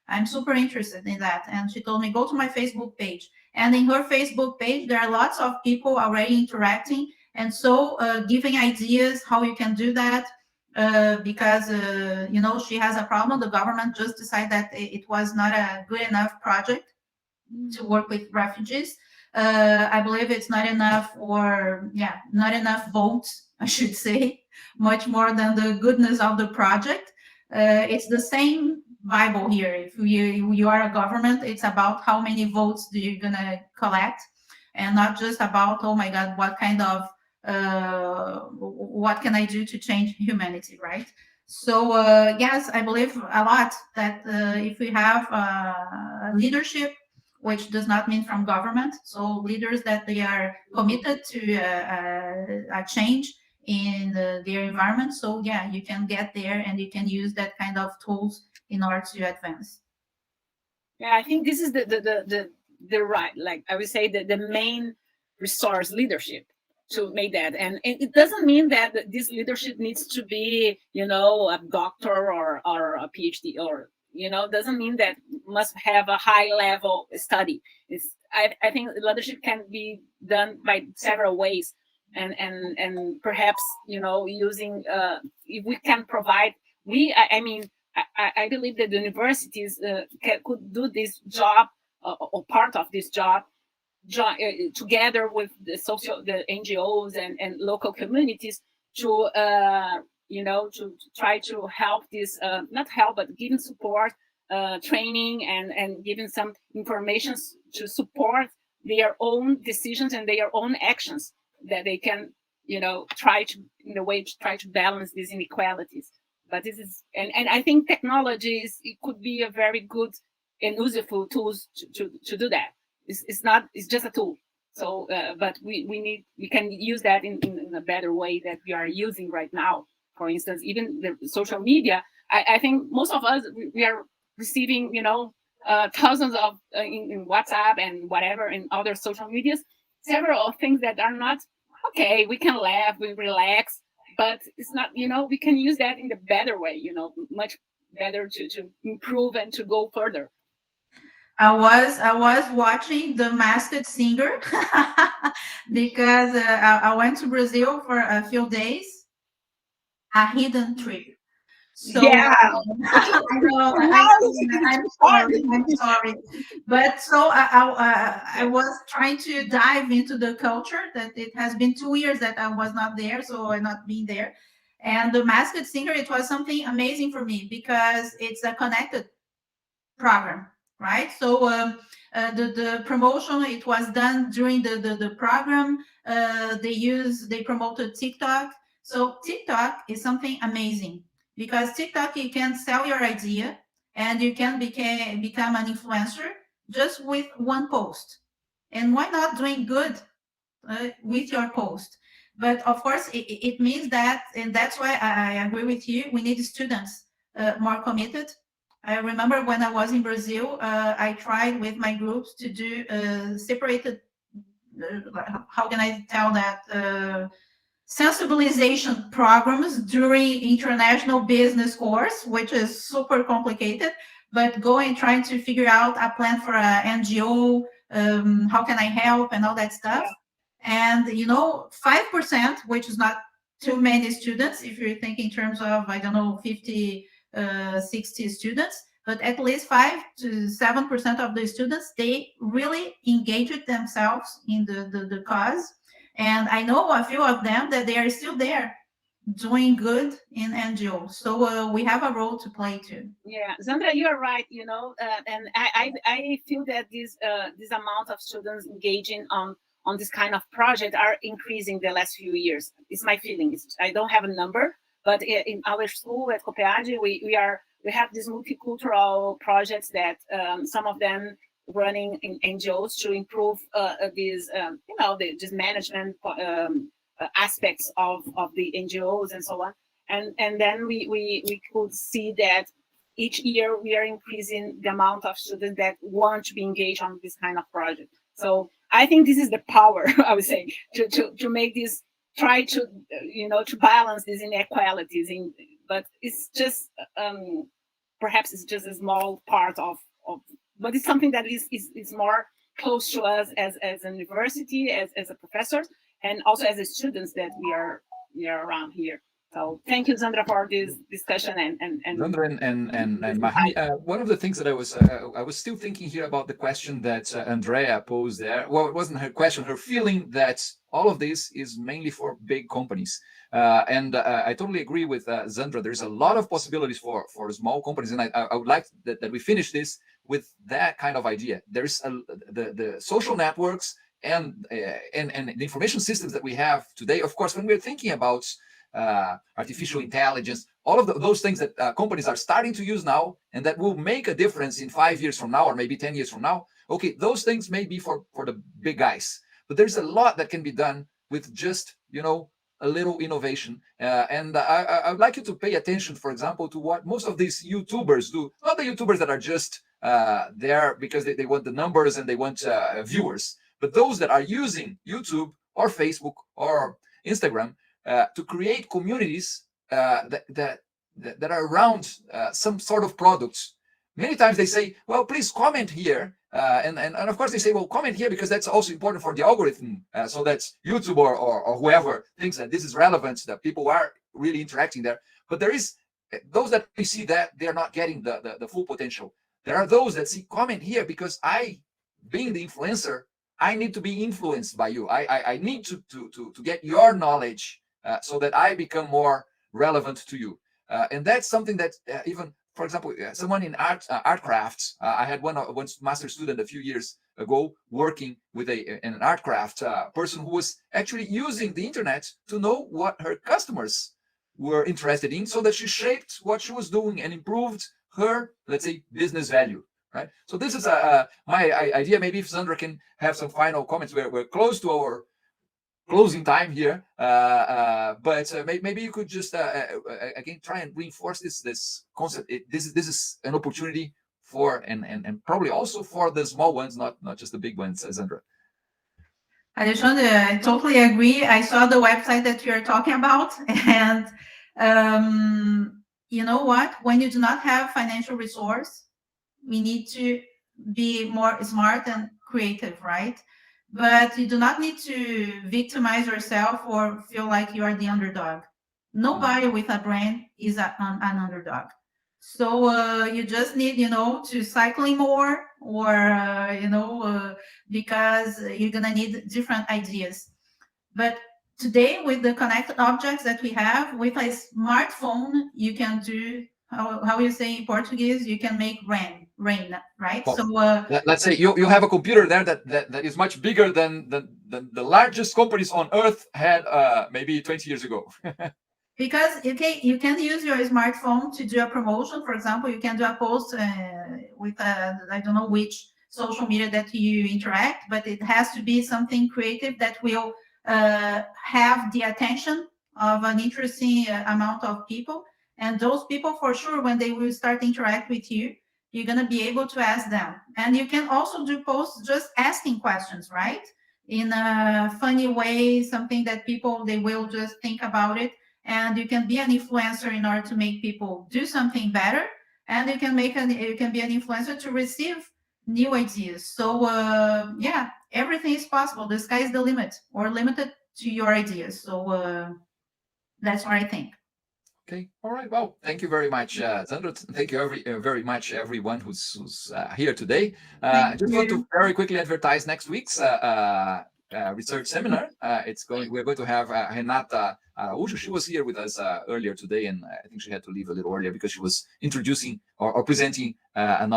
I'm super interested in that. And she told me, go to my Facebook page. And in her Facebook page, there are lots of people already interacting. And so giving ideas how you can do that, because, she has a problem. The government just decided that it was not a good enough project to work with refugees. I believe it's not enough, not enough votes, I should say, much more than the goodness of the project. It's the same Bible here. If you are a government, it's about how many votes do you gonna collect, and not just about, oh my God, what kind of what can I do to change humanity, right? So yes, I believe a lot that if we have leadership, which does not mean from government, so leaders that they are committed to a change in their environment. So yeah, you can get there and you can use that kind of tools in order to advance. Yeah, I think this is the right, like I would say, the main resource, leadership, to make that. And it doesn't mean that this leadership needs to be, a doctor or a PhD, or doesn't mean that must have a high level study. I think leadership can be done by several ways, and perhaps using if we can provide, I believe that the universities could do this job, or part of this job, together with the NGOs and local communities, to to try to help this, not help, but giving support, training, and giving some information to support their own decisions and their own actions, that they can try to, in a way, to try to balance these inequalities. But this is, and I think it could be a very good and useful tools to do that. It's just a tool. So but we can use that in a better way that we are using right now. For instance, even the social media, I think most of us, we are receiving thousands of in WhatsApp and whatever, and other social medias, several things that are not okay. We can laugh, we relax, but it's not, we can use that in the better way, much better to improve and to go further. I was watching The Masked Singer because I went to Brazil for a few days, a hidden trip. So Yeah. I know, I'm sorry, but so I was trying to dive into the culture. That it has been 2 years that I was not there, so I not been there. And The Masked Singer, it was something amazing for me because it's a connected program, right? So The promotion, it was done during the program. They promoted TikTok. So TikTok is something amazing, because TikTok, you can sell your idea and you can become an influencer just with one post. And why not doing good with your post? But of course, it means that, and that's why I agree with you, we need students more committed. I remember when I was in Brazil, I tried with my groups to do separated, how can I tell that, sensibilization programs during international business course, which is super complicated, but going, trying to figure out a plan for a NGO, how can I help and all that stuff. And, 5%, which is not too many students, if you think in terms of, I don't know, 50, 60 students, but at least 5 to 7% of the students, they really engaged themselves in the cause. And I know a few of them that they are still there doing good in NGOs. So we have a role to play too. Yeah, Zandra, you are right. And I feel that this amount of students engaging on this kind of project are increasing the last few years. It's my feeling. I don't have a number, but in our school at COPEAD, we have these multicultural projects that some of them running in NGOs to improve these this management aspects of the NGOs and so on. And then we could see that each year we are increasing the amount of students that want to be engaged on this kind of project. So I think this is the power, I would say, to make this, try to to balance these inequalities. But it's just perhaps it's just a small part of but it's something that is more close to us as a university, as a professor, and also as a students that we are around here. So thank you, Zandra, for this discussion. And Zandra and Mahani, one of the things that I was still thinking here about the question that Andrea posed there. Well, it wasn't her question, her feeling that all of this is mainly for big companies. And I totally agree with Zandra. There's a lot of possibilities for small companies, and I would like that we finish this with that kind of idea. There's the social networks and the information systems that we have today. Of course, when we're thinking about artificial intelligence, all of those things that companies are starting to use now, and that will make a difference in 5 years from now, or maybe 10 years from now. Okay, those things may be for the big guys, but there's a lot that can be done with just a little innovation. And I would like you to pay attention, for example, to what most of these YouTubers do. Not the YouTubers that are just there because they want the numbers and they want viewers, but those that are using YouTube or Facebook or Instagram to create communities that are around some sort of products. Many times they say, well, please comment here. And of course they say, well, comment here because that's also important for the algorithm. So that's YouTube or whoever thinks that this is relevant, that people are really interacting there. But there is those that we see that they're not getting the full potential. There are those that see comment here because being the influencer, I need to be influenced by you. I need to get your knowledge so that I become more relevant to you. And that's something that even, for example, someone in art crafts, I had one master student a few years ago working with an art craft person who was actually using the internet to know what her customers were interested in, so that she shaped what she was doing and improved her, let's say, business value. Right. So this is my idea. Maybe if Zandra can have some final comments. We're close to our closing time here, but maybe you could just again try and reinforce this concept. This is an opportunity for and probably also for the small ones, not just the big ones, Zandra. Alexandre, I totally agree. I saw the website that you're talking about, and you know what? When you do not have financial resource, we need to be more smart and creative, right? But you do not need to victimize yourself or feel like you are the underdog. Nobody with a brand is an underdog. So you just need, to cycling more, or, because you're going to need different ideas. But today, with the connected objects that we have, with a smartphone, you can do, how you say in Portuguese, you can make brand. reign, right? Well, So let's say you have a computer there that is much bigger than the largest companies on earth had maybe 20 years ago. because you can use your smartphone to do a promotion. For example, you can do a post with I don't know which social media that you interact, but it has to be something creative that will have the attention of an interesting amount of people. And those people, for sure, when they will start to interact with you, you're going to be able to ask them. And you can also do posts just asking questions, right? In a funny way, something that people, they will just think about it. And you can be an influencer in order to make people do something better. And you can be an influencer to receive new ideas. So yeah, everything is possible. The sky is the limit, or limited to your ideas. So that's what I think. Okay. All right. Well, thank you very much, Zandra. Thank you very much, everyone who's here today. I just want to very quickly advertise next week's research seminar. We're going to have Renata Araújo. She was here with us earlier today, and I think she had to leave a little earlier because she was introducing or presenting in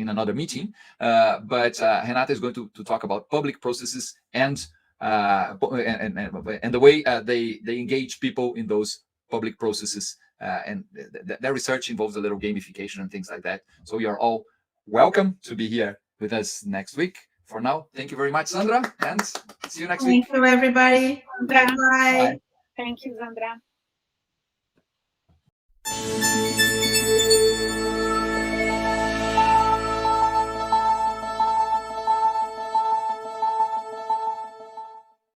another meeting. But Renata is going to talk about public processes and the way they engage people in those public processes, and their research involves a little gamification and things like that. So you are all welcome to be here with us next week. For now, thank you very much, Zandra, and see you next week. Thank you, everybody. Bye-bye. Thank you, Zandra.